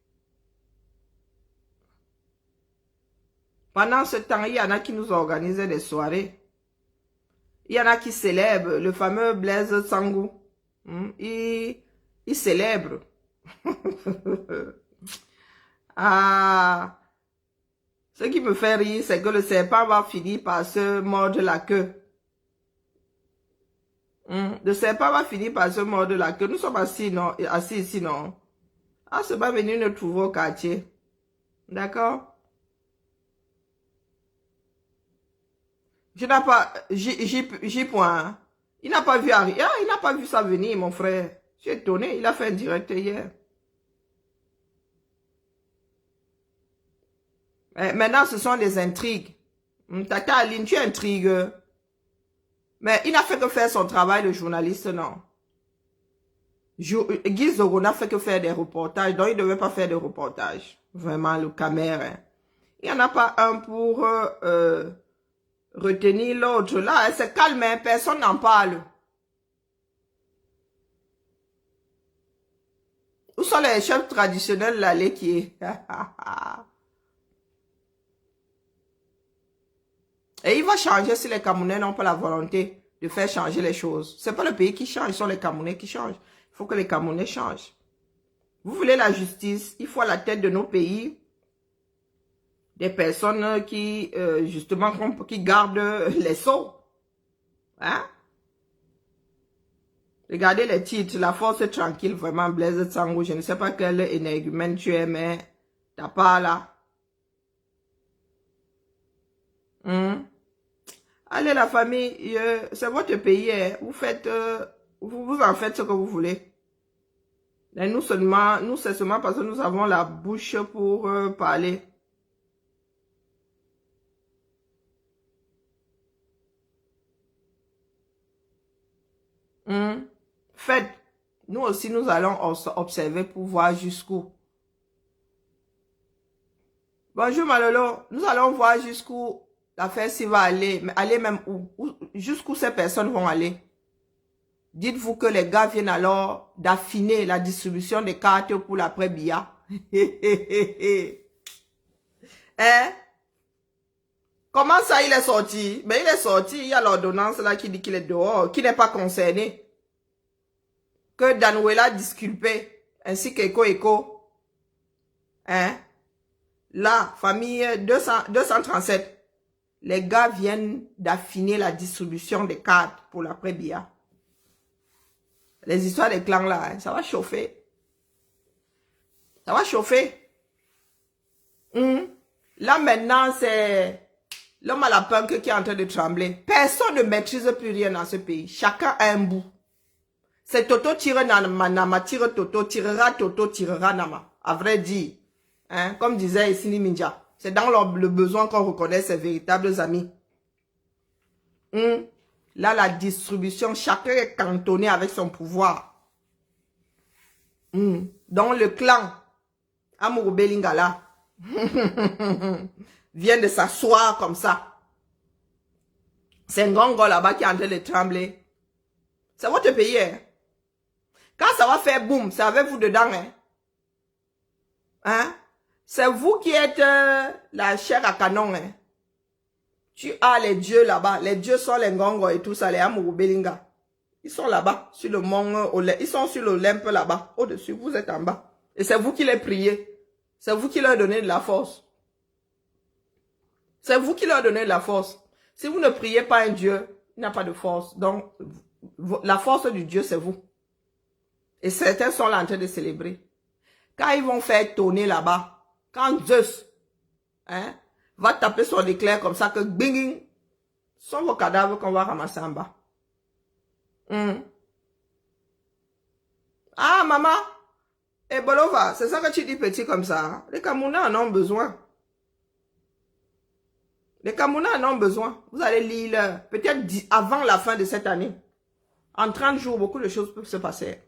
Speaker 1: Pendant ce temps, il y en a qui nous organisent des soirées. Il y en a qui célèbrent le fameux Blaise Sangou. Il célèbre. Ah, ce qui me fait rire, c'est que le serpent va finir par se mordre la queue. Le serpent va finir par se mordre la queue. Nous sommes assis ici, non? Ah, c'est pas venu nous trouver au quartier. D'accord? Je n'ai pas, j'ai point. Il n'a pas vu arriver. Ah, il n'a pas vu ça venir, mon frère. Je suis étonné. Il a fait un direct hier. Maintenant, ce sont des intrigues. Tata Aline, tu intrigues. Mais il n'a fait que faire son travail de journaliste, non. Guy Zogo n'a fait que faire des reportages, donc il ne devait pas faire de reportages. Vraiment, le caméra. Il n'y en a pas un pour retenir l'autre. Là, c'est calme, hein, personne n'en parle. Où sont les chefs traditionnels là, les qui est? Et il va changer si les Camerounais n'ont pas la volonté de faire changer les choses. C'est pas le pays qui change, ce sont les Camerounais qui changent. Il faut que les Camerounais changent. Vous voulez la justice, il faut à la tête de nos pays des personnes qui, justement, qui gardent les sceaux. Hein? Regardez les titres, la force tranquille, vraiment, Blaise Sangou, je ne sais pas quel énergumène tu es, mais t'as pas là. Allez la famille, c'est votre pays, hein. Vous faites, vous en faites ce que vous voulez. Et nous c'est seulement parce que nous avons la bouche pour parler. Faites. Nous aussi, nous allons observer pour voir jusqu'où. Bonjour Malolo, nous allons voir jusqu'où l'affaire s'y va aller, mais aller même où jusqu'où ces personnes vont aller. Dites-vous que les gars viennent alors d'affiner la distribution des cartes pour l'après-BIA. Hein? Comment ça il est sorti? Mais il est sorti, il y a l'ordonnance là qui dit qu'il est dehors, qui n'est pas concerné. Que Danouela disculpé, ainsi qu'Eko. Hein? Là, famille 237. Les gars viennent d'affiner la distribution des cartes pour l'après-BIA. Les histoires des clans là, hein, ça va chauffer. Ça va chauffer. Là maintenant, c'est l'homme à la punk qui est en train de trembler. Personne ne maîtrise plus rien dans ce pays. Chacun a un bout. C'est Toto tire Nama, tire Toto, tirera Toto, tirera Nama. À vrai dire. Hein, comme disait Sini Minja. C'est dans le besoin qu'on reconnaît ses véritables amis. Là, la distribution, chacun est cantonné avec son pouvoir. Donc, le clan Amour Belingala vient de s'asseoir comme ça. C'est un grand gars là-bas qui est en train de trembler. C'est votre pays, hein? Quand ça va faire boum, c'est avec vous dedans. Hein? Hein? C'est vous qui êtes la chair à canon. Hein? Tu as les dieux là-bas. Les dieux sont les Ngongo et tout ça, les Amurubelinga. Ils sont là-bas, sur le mont Olympe. Ils sont sur l'Olympe là-bas, au-dessus. Vous êtes en bas. Et c'est vous qui les priez. C'est vous qui leur donnez de la force. C'est vous qui leur donnez de la force. Si vous ne priez pas un Dieu, il n'a pas de force. Donc, la force du Dieu, c'est vous. Et certains sont là en train de célébrer. Quand ils vont faire tourner là-bas, quand Zeus va taper son éclair comme ça, que bing, sont vos cadavres qu'on va ramasser en bas. Ah, maman, et Bolova, c'est ça que tu dis petit comme ça. Les Camerounais en ont besoin. Les Camerounais en ont besoin. Vous allez lire, peut-être avant la fin de cette année. En 30 jours, beaucoup de choses peuvent se passer.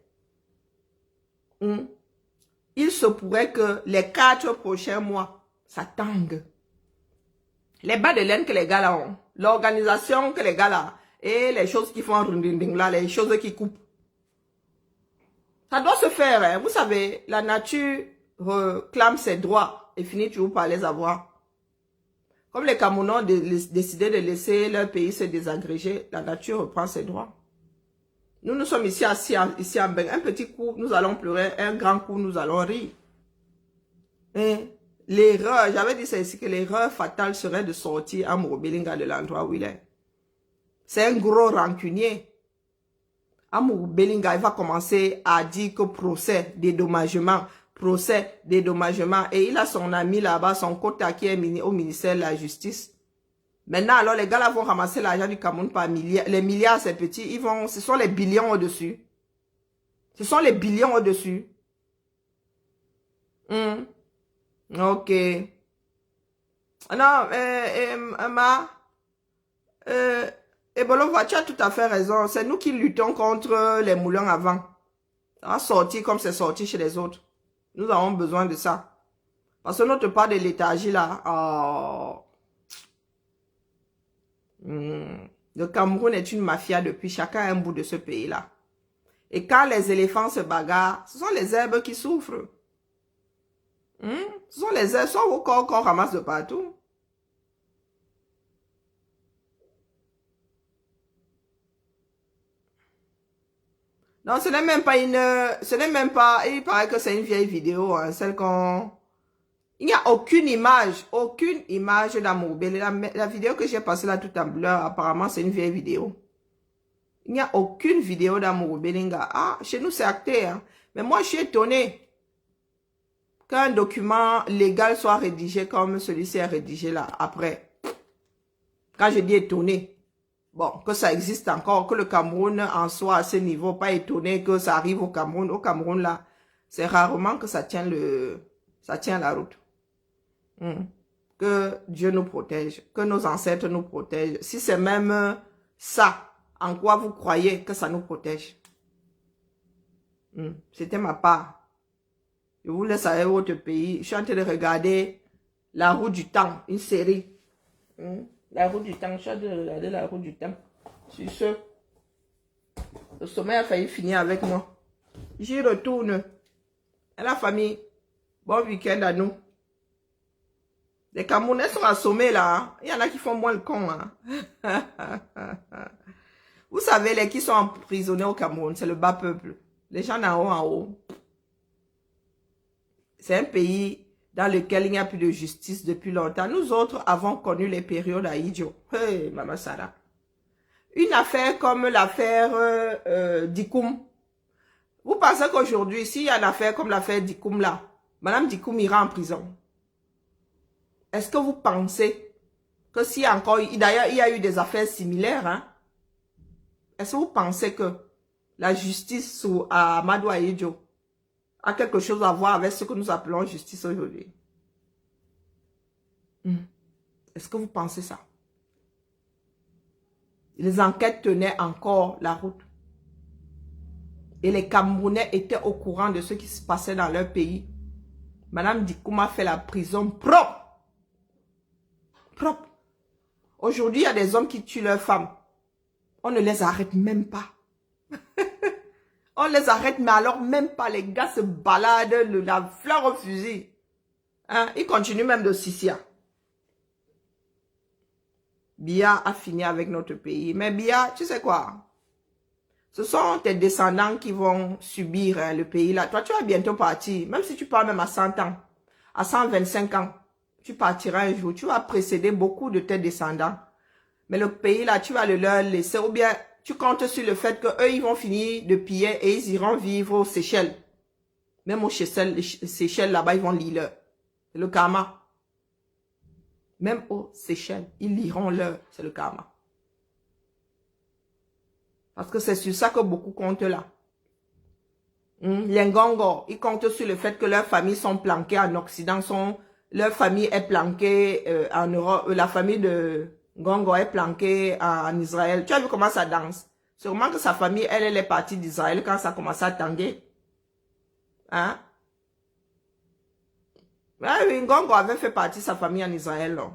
Speaker 1: Il se pourrait que les 4 prochains mois, ça tangue. Les bas de laine que les gars là ont, l'organisation que les gars là, et les choses qui font rundinding là, les choses qui coupent. Ça doit se faire, hein. Vous savez, la nature réclame ses droits et finit toujours par les avoir. Comme les Camerounais ont décidé de laisser leur pays se désagréger, la nature reprend ses droits. Nous sommes ici assis ici en Beng. Un petit coup, nous allons pleurer. Un grand coup, nous allons rire. L'erreur, j'avais dit ça ici, que l'erreur fatale serait de sortir Amurubelinga de l'endroit où il est. C'est un gros rancunier. Amurubelinga, il va commencer à dire que procès, dédommagement. Et il a son ami là-bas, son quota qui est au ministère de la Justice. Maintenant, alors, les gars là vont ramasser l'argent du Cameroun par milliards. Les milliards, c'est petit. Ce sont les billions au-dessus. Ce sont les billions au-dessus. Ok. Non, Bolova, tu as tout à fait raison. C'est nous qui luttons contre les moulins avant. Ça va sortir comme c'est sorti chez les autres. Nous avons besoin de ça. Parce que notre part de léthargie là, le Cameroun est une mafia depuis chacun un bout de ce pays-là. Et quand les éléphants se bagarrent, ce sont les herbes qui souffrent. Ce sont les herbes, ce sont vos corps qu'on ramasse de partout. Non, ce n'est même pas il paraît que c'est une vieille vidéo, hein, celle qu'on... Il n'y a aucune image d'Amurubelinga. La vidéo que j'ai passée là tout en bleu, apparemment c'est une vieille vidéo. Il n'y a aucune vidéo d'Amurubelinga. Ah, chez nous c'est acté, hein. Mais moi je suis étonnée qu'un document légal soit rédigé comme celui-ci est rédigé là, après. Quand je dis étonné, bon, que ça existe encore, que le Cameroun en soit à ce niveau, pas étonné que ça arrive au Cameroun. Au Cameroun là, c'est rarement que ça tient la route. Que Dieu nous protège, que nos ancêtres nous protègent. Si c'est même ça, en quoi vous croyez que ça nous protège? C'était ma part. Je vous laisse avec votre pays. Je suis en train de regarder La Roue du Temps, une série. La Roue du Temps, je suis en train de regarder La Roue du Temps. Sur ce, le sommeil a failli finir avec moi. J'y retourne. Et la famille, bon week-end à nous. Les Camerounais sont assommés là. Hein. Il y en a qui font moins le con. Hein. Vous savez, les qui sont emprisonnés au Cameroun, c'est le bas peuple. Les gens en haut. C'est un pays dans lequel il n'y a plus de justice depuis longtemps. Nous autres avons connu les périodes à Idjo. Hey, Maman Sarah. Une affaire comme l'affaire Dikoum. Vous pensez qu'aujourd'hui, s'il y a une affaire comme l'affaire Dikoum là, Madame Dikoum ira en prison? Est-ce que vous pensez que si encore... D'ailleurs, il y a eu des affaires similaires. Hein? Est-ce que vous pensez que la justice sous Amadou Ahidjo a quelque chose à voir avec ce que nous appelons justice aujourd'hui? Est-ce que vous pensez ça? Les enquêtes tenaient encore la route. Et les Camerounais étaient au courant de ce qui se passait dans leur pays. Madame Dikoum a fait la prison propre. Propre. Aujourd'hui, il y a des hommes qui tuent leurs femmes. On ne les arrête même pas. On les arrête, mais alors même pas, les gars se baladent, la fleur au fusil. Hein? Ils continuent même de Sissia. Biya a fini avec notre pays. Mais Biya, tu sais quoi? Ce sont tes descendants qui vont subir le pays là. Toi, tu vas bientôt partir. Même si tu pars même à 100 ans, à 125 ans, tu partiras un jour. Tu vas précéder beaucoup de tes descendants. Mais le pays là, tu vas le leur laisser. Ou bien, tu comptes sur le fait qu'eux, ils vont finir de piller et ils iront vivre aux Seychelles. Même aux Seychelles, là-bas, ils vont lire. C'est le karma. Même aux Seychelles, ils liront leur. C'est le karma. Parce que c'est sur ça que beaucoup comptent là. Les Ngongo, ils comptent sur le fait que leurs familles sont planquées en Occident, leur famille est planquée en Europe, la famille de Ngongo est planquée en Israël. Tu as vu comment ça danse? Sûrement que sa famille, elle est partie d'Israël quand ça a commencé à tanguer. Hein? Ah oui, Ngongo avait fait partie de sa famille en Israël. Là.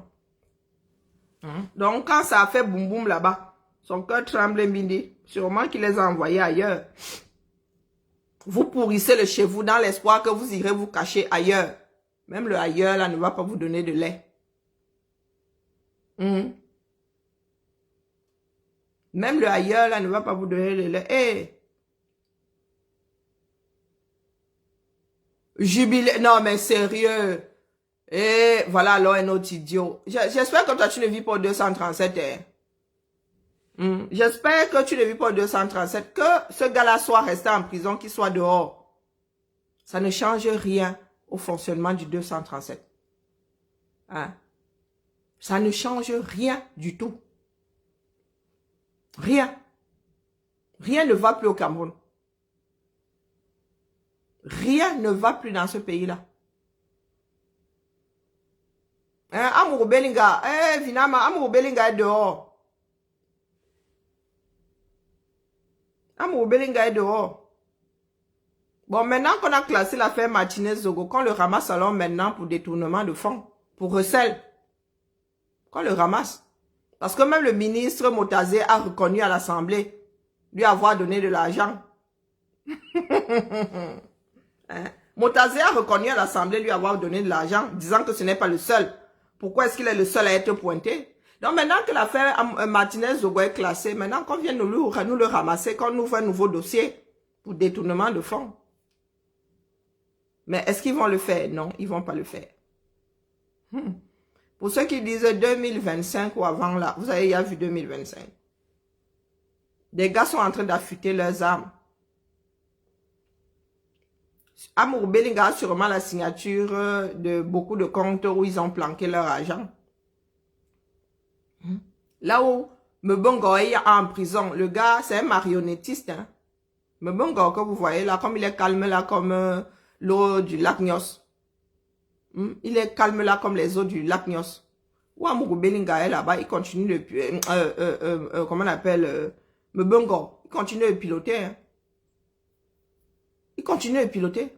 Speaker 1: Donc, quand ça a fait boum boum là-bas, son cœur tremblait, Mbindi. Sûrement qu'il les a envoyés ailleurs. Vous pourrissez le chez vous dans l'espoir que vous irez vous cacher ailleurs. Même le ailleurs, là, ne va pas vous donner de lait. Même le ailleurs, là, ne va pas vous donner de lait. Hey. Jubilé. Non, mais sérieux. Et voilà, alors un autre idiot. J'espère que toi, tu ne vis pas au 237. J'espère que tu ne vis pas au 237. Que ce gars-là soit resté en prison, qu'il soit dehors. Ça ne change rien au fonctionnement du 237. Hein? Ça ne change rien du tout. Rien. Rien ne va plus au Cameroun. Rien ne va plus dans ce pays-là. Hein? Amour Belinga, finalement, Amour Belinga est dehors. Amour Belinga est dehors. Bon, maintenant qu'on a classé l'affaire Martinez-Zogo, qu'on le ramasse alors maintenant pour détournement de fonds, pour recel, qu'on le ramasse. Parce que même le ministre Motazé a reconnu à l'Assemblée lui avoir donné de l'argent. Hein? Motazé a reconnu à l'Assemblée lui avoir donné de l'argent, disant que ce n'est pas le seul. Pourquoi est-ce qu'il est le seul à être pointé? Donc maintenant que l'affaire Martinez-Zogo est classée, maintenant qu'on vient nous le ramasser, qu'on ouvre un nouveau dossier pour détournement de fonds. Mais est-ce qu'ils vont le faire? Non, ils ne vont pas le faire. Pour ceux qui disent 2025 ou avant là, vous avez déjà vu 2025. Des gars sont en train d'affûter leurs armes. Amour Belinga a sûrement la signature de beaucoup de comptes où ils ont planqué leur argent. Là où Mbongo est en prison, le gars, c'est un marionnettiste. Hein? Mbongo, que vous voyez là, comme il est calme là, comme l'eau du lac Nyos. Il est calme là, comme les eaux du lac Nyos. Ou Amour Belinga est là-bas, il continue de... comment on appelle Mbongo, il continue de piloter. Hein? Il continue de piloter.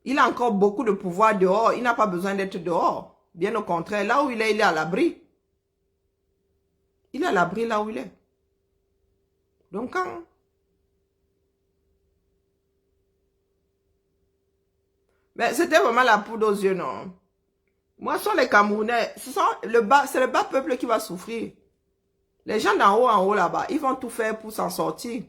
Speaker 1: Il a encore beaucoup de pouvoir dehors. Il n'a pas besoin d'être dehors. Bien au contraire, là où il est à l'abri. Il est à l'abri là où il est. Donc quand... Mais c'était vraiment la poudre aux yeux, non? Moi, ce sont les Camerounais. C'est le bas peuple qui va souffrir. Les gens d'en haut là-bas, ils vont tout faire pour s'en sortir.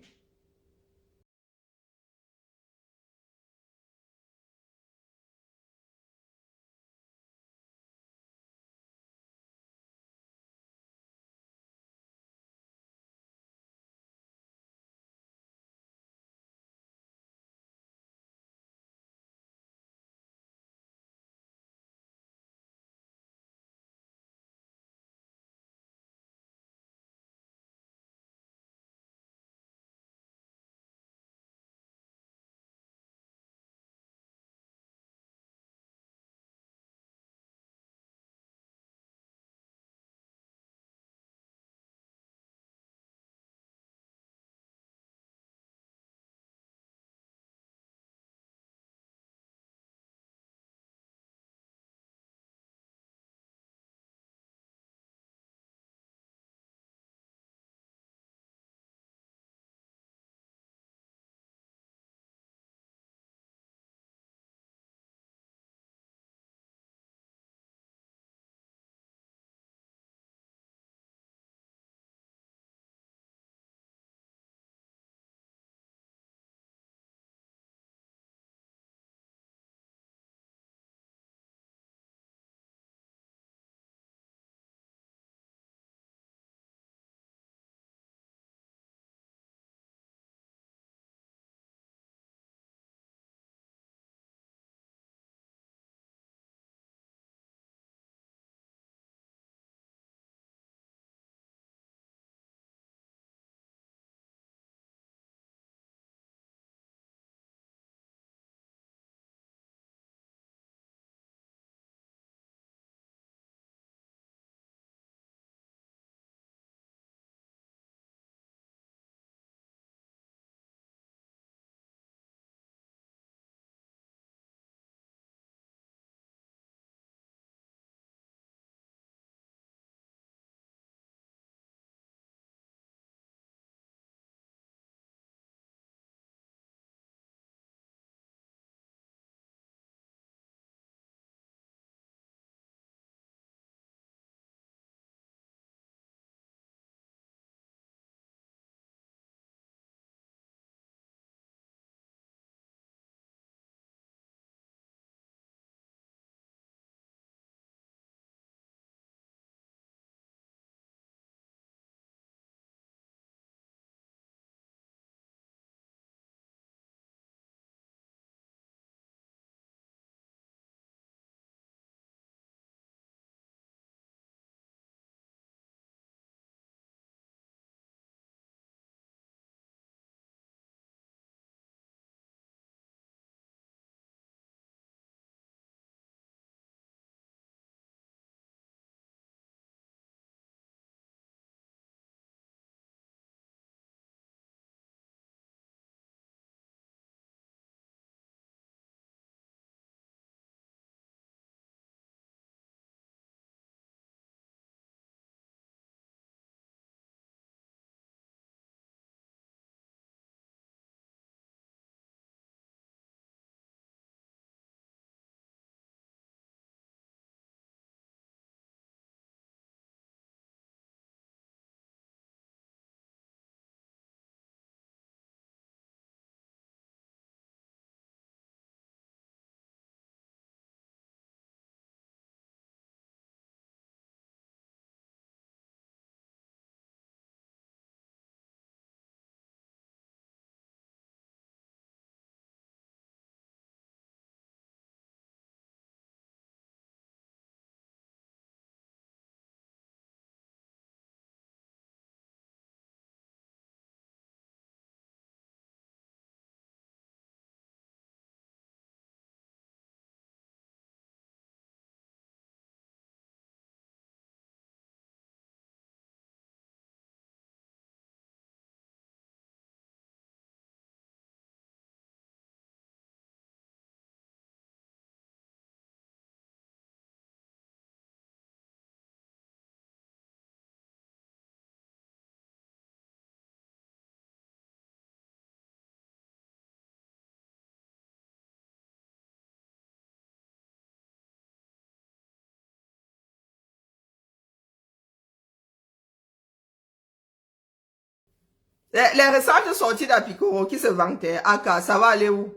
Speaker 1: Les récentes sorties d'Apicoro qui se vantaient, Aka, ça va aller où?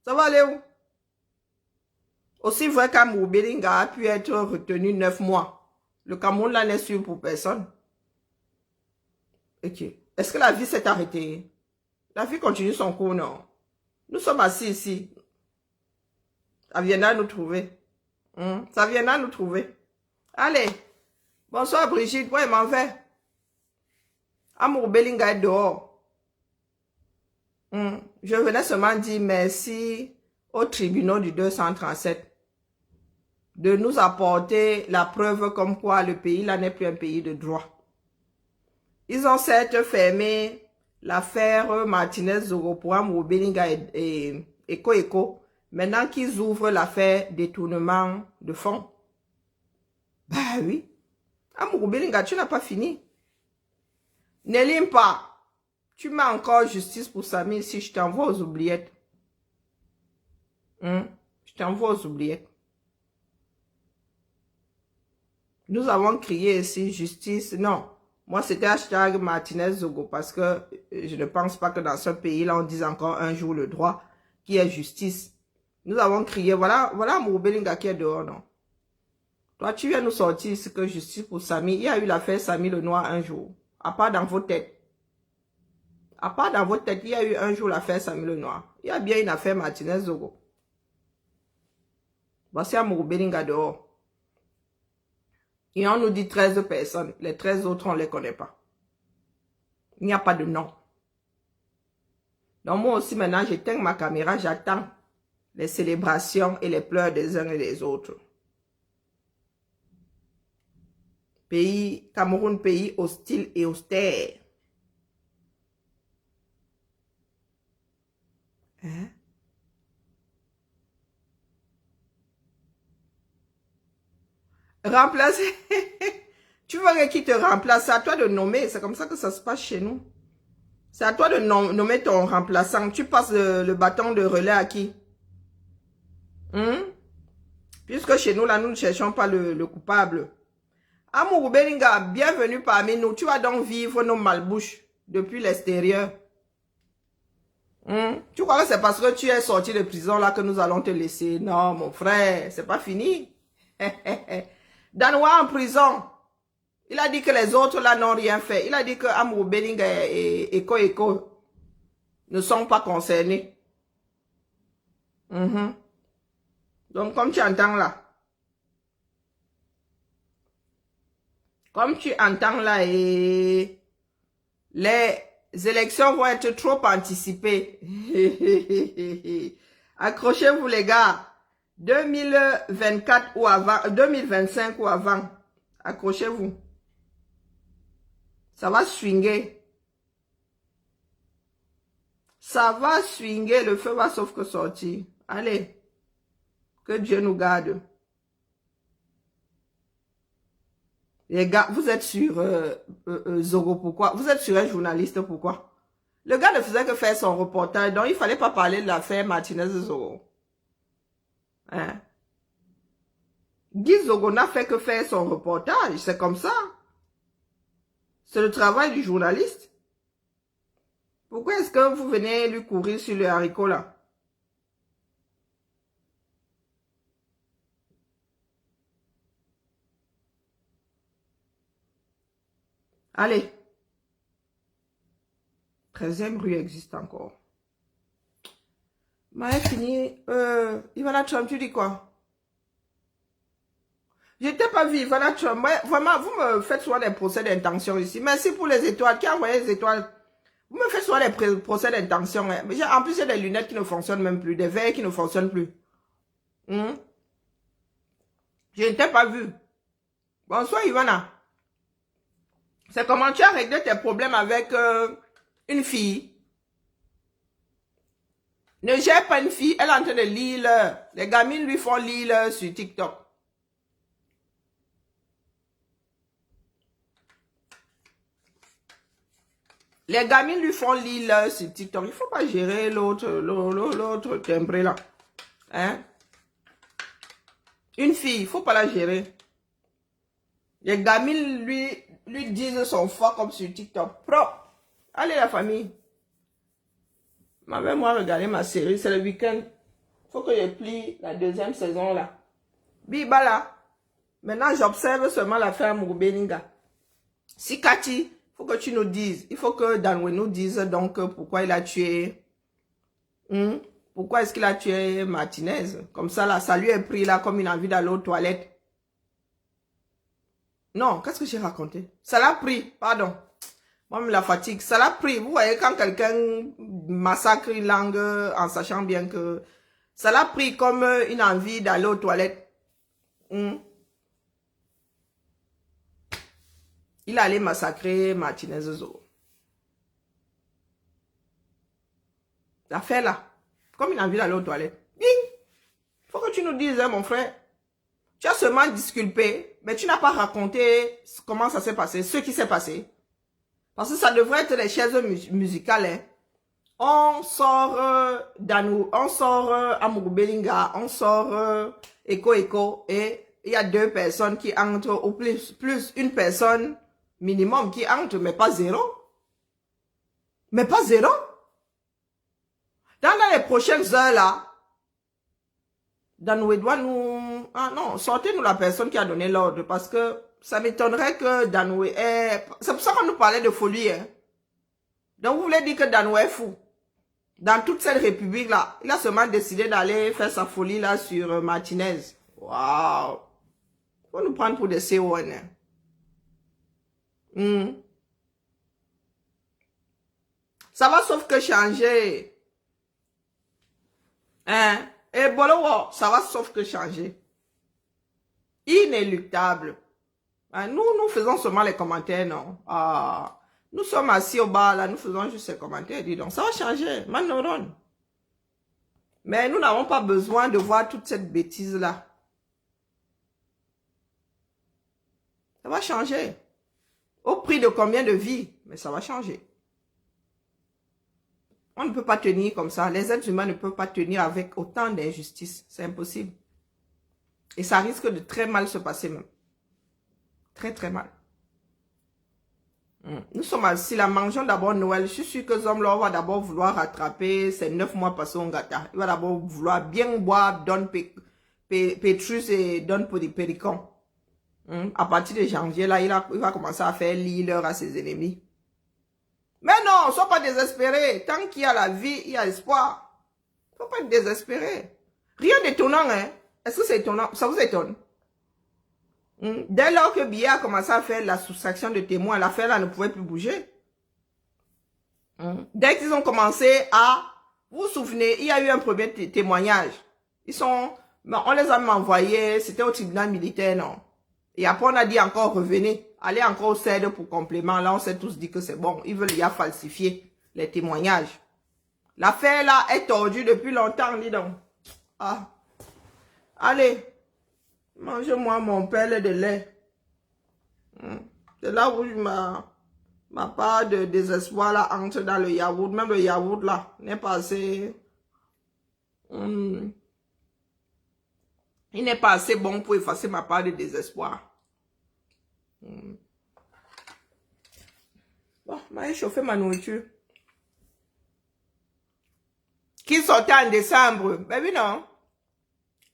Speaker 1: Ça va aller où? Aussi vrai qu'Amour Belinga a pu être retenu 9 mois. Le Cameroun là n'est sûr pour personne. Ok. Est-ce que la vie s'est arrêtée? La vie continue son cours, non? Nous sommes assis ici. Ça viendra nous trouver. Ça viendra nous trouver. Allez. Bonsoir Brigitte. Ouais, m'en vais. Amour Belinga est dehors. Je venais seulement dire merci au tribunal du 237 de nous apporter la preuve comme quoi le pays là n'est plus un pays de droit. Ils ont certes fermé l'affaire Martinez-Zogo pour Amour Belinga et Eko. Maintenant qu'ils ouvrent l'affaire détournement de fonds. Bah oui. Amour Belinga, tu n'as pas fini. N'élim pas. Tu mets encore justice pour Samy si je t'envoie aux oubliettes. Je t'envoie aux oubliettes. Nous avons crié ici justice. Non. Moi, c'était hashtag Martinez-Zogo parce que je ne pense pas que dans ce pays-là, on dise encore un jour le droit qui est justice. Nous avons crié, voilà Amour Belinga qui est dehors, non? Toi, tu viens nous sortir ce que justice pour Samy. Il y a eu l'affaire Samy le Noir un jour. À part dans vos têtes. À part dans votre tête, il y a eu un jour l'affaire Samy le Noir. Il y a bien une affaire Martinez-Zogo. Voici Amour Belinga dehors. Et on nous dit 13 personnes. Les 13 autres, on ne les connaît pas. Il n'y a pas de nom. Donc moi aussi, maintenant, j'éteins ma caméra, j'attends les célébrations et les pleurs des uns et des autres. Pays, Cameroun, pays hostile et austère. Hein? Remplacer. Tu veux qui te remplace? C'est à toi de nommer. C'est comme ça que ça se passe chez nous. C'est à toi de nommer ton remplaçant. Tu passes le bâton de relais à qui? Puisque chez nous, là, nous ne cherchons pas le coupable. Amour Belinga, bienvenue parmi nous. Tu vas donc vivre nos malbouches depuis l'extérieur. Tu crois que c'est parce que tu es sorti de prison là que nous allons te laisser? Non, mon frère, c'est pas fini. Danois en prison. Il a dit que les autres là n'ont rien fait. Il a dit que Amour Belinga et Eko ne sont pas concernés. Donc, comme tu entends là. Comme tu entends là, et les élections vont être trop anticipées. Accrochez-vous les gars. 2024 ou avant, 2025 ou avant. Accrochez-vous. Ça va swinguer. Ça va swinguer. Le feu va sauf que sortir. Allez. Que Dieu nous garde. Les gars, vous êtes sur Zogo, pourquoi? Vous êtes sur un journaliste, pourquoi? Le gars ne faisait que faire son reportage, donc il fallait pas parler de l'affaire Martinez-Zogo. Hein? Guy Zogo n'a fait que faire son reportage, c'est comme ça. C'est le travail du journaliste. Pourquoi est-ce que vous venez lui courir sur le haricot là? Allez. 13e rue existe encore. Mais fini. Ivana Trump, tu dis quoi? Je t'ai pas vu, Ivana Trump. Ouais, vraiment, vous me faites souvent des procès d'intention ici. Merci pour les étoiles. Qui a envoyé les étoiles? Vous me faites souvent des procès d'intention. Hein. En plus, il y a des lunettes qui ne fonctionnent même plus. Des verres qui ne fonctionnent plus. Je ne t'ai pas vu. Bonsoir, Ivana. C'est comment tu as réglé tes problèmes avec une fille. Ne gère pas une fille, elle est en train de lire. Les gamines lui font lire sur TikTok. Les gamines lui font lire sur TikTok. Il ne faut pas gérer l'autre timbré là. Hein? Une fille, il ne faut pas la gérer. Les gamines lui disent son fuck comme sur TikTok. Pro. Allez la famille. Moi regarder ma série, c'est le week-end. Faut que je plie la deuxième saison là. Biba là. Maintenant j'observe seulement l'affaire Murubelinga. Si Cathy, faut que tu nous dises, il faut que Danwe nous dise donc pourquoi il a tué. Pourquoi est-ce qu'il a tué Martinez? Comme ça là, ça lui est pris là comme une envie d'aller aux toilettes. Non, qu'est-ce que j'ai raconté? Ça l'a pris, pardon. Moi, me la fatigue. Ça l'a pris. Vous voyez, quand quelqu'un massacre une langue en sachant bien que ça l'a pris comme une envie d'aller aux toilettes. Il allait massacrer Martinez Zo. L'affaire là, comme une envie d'aller aux toilettes. Bing! Faut que tu nous dises, hein, mon frère. Tu as seulement disculpé, mais tu n'as pas raconté comment ça s'est passé, ce qui s'est passé. Parce que ça devrait être les chaises musicales. Hein. On sort Danou, on sort Amurubelinga, on sort Eko et il y a 2 personnes qui entrent, ou plus une personne minimum qui entre, mais pas 0. Mais pas 0. Dans les prochaines heures là, Danoué doit nous... Ah non, sortez-nous la personne qui a donné l'ordre parce que ça m'étonnerait que Danoué est... C'est pour ça qu'on nous parlait de folie. Hein. Donc vous voulez dire que Danoué est fou. Dans toute cette république là, il a seulement décidé d'aller faire sa folie là sur Martinez. Waouh. Faut nous prendre pour des C.O.N. Hein. Ça va sauf que changer. Hein? Et Bolowo, ça va sauf que changer. Inéluctable. Nous faisons seulement les commentaires, non? Nous sommes assis au bar, là, nous faisons juste ces commentaires, dis donc. Ça va changer, Manoron. Mais nous n'avons pas besoin de voir toute cette bêtise-là. Ça va changer. Au prix de combien de vies? Mais ça va changer. On ne peut pas tenir comme ça. Les êtres humains ne peuvent pas tenir avec autant d'injustice. C'est impossible. Et ça risque de très mal se passer même. Très, très mal. Nous sommes assis là, mangeons d'abord Noël. Je suis sûr que Zomlo va d'abord vouloir rattraper ces 9 mois passés au gâteau. Il va d'abord vouloir bien boire Don Petrus et Don Péricon. À partir de janvier, là, il va commencer à faire l'heure à ses ennemis. Mais non, sois pas désespéré. Tant qu'il y a la vie, il y a espoir. Faut pas être désespéré. Rien d'étonnant, hein. Est-ce que c'est étonnant? Ça vous étonne? Dès lors que Biya a commencé à faire la soustraction de témoins, l'affaire là ne pouvait plus bouger. Dès qu'ils ont commencé à... Vous vous souvenez, il y a eu un premier témoignage. On les a même envoyés, c'était au tribunal militaire, non? Et après, on a dit encore, revenez, allez encore au CED pour complément. Là, on s'est tous dit que c'est bon. Ils veulent y a falsifier les témoignages. L'affaire là est tordue depuis longtemps, dis donc. Allez, mangez-moi mon pelle de lait. C'est là où ma part de désespoir là entre dans le yaourt. Même le yaourt là n'est pas assez... Il n'est pas assez bon pour effacer ma part de désespoir. Bon, je vais chauffer ma nourriture. Qui sortait en décembre? Ben oui, non.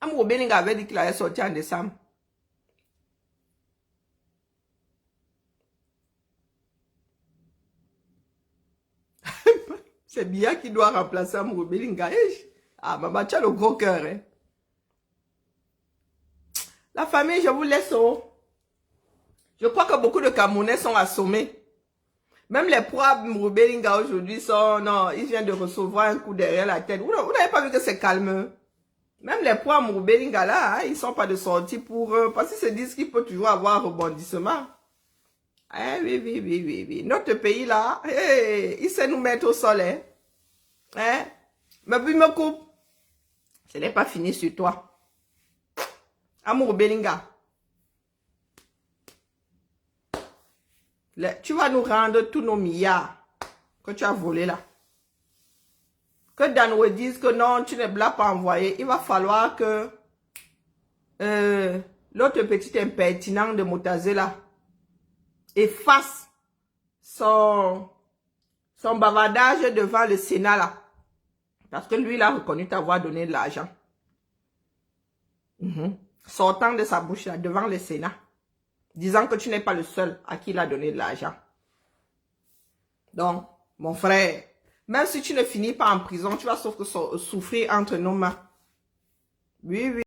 Speaker 1: Amurubelinga avait dit qu'il allait sortir en décembre. C'est Biya qui doit remplacer Amurubelinga. Maman, tu as le gros cœur, hein. La famille, je vous laisse. Je crois que beaucoup de Camerounais sont assommés. Même les proies Amurubelinga aujourd'hui sont... Non, ils viennent de recevoir un coup derrière la tête. Vous n'avez pas vu que c'est calme? Même les proies Amurubelinga là, hein, ils ne sont pas de sortie pour... parce qu'ils se disent qu'il peut toujours avoir un rebondissement. Oui. Notre pays là, il sait nous mettre au soleil. Mais puis me coupe. Ce n'est pas fini sur toi. Amurubelinga. Tu vas nous rendre tous nos milliards que tu as volés là. Que Danoué dise que non, tu ne l'as pas envoyé. Il va falloir que l'autre petit impertinent de Motazé là efface son Son bavardage devant le Sénat là. Parce que lui, il a reconnu t'avoir donné de l'argent. Sortant de sa bouche là, devant le Sénat. Disant que tu n'es pas le seul à qui il a donné de l'argent. Donc, mon frère, même si tu ne finis pas en prison, tu vas souffrir entre nos mains. Oui, oui.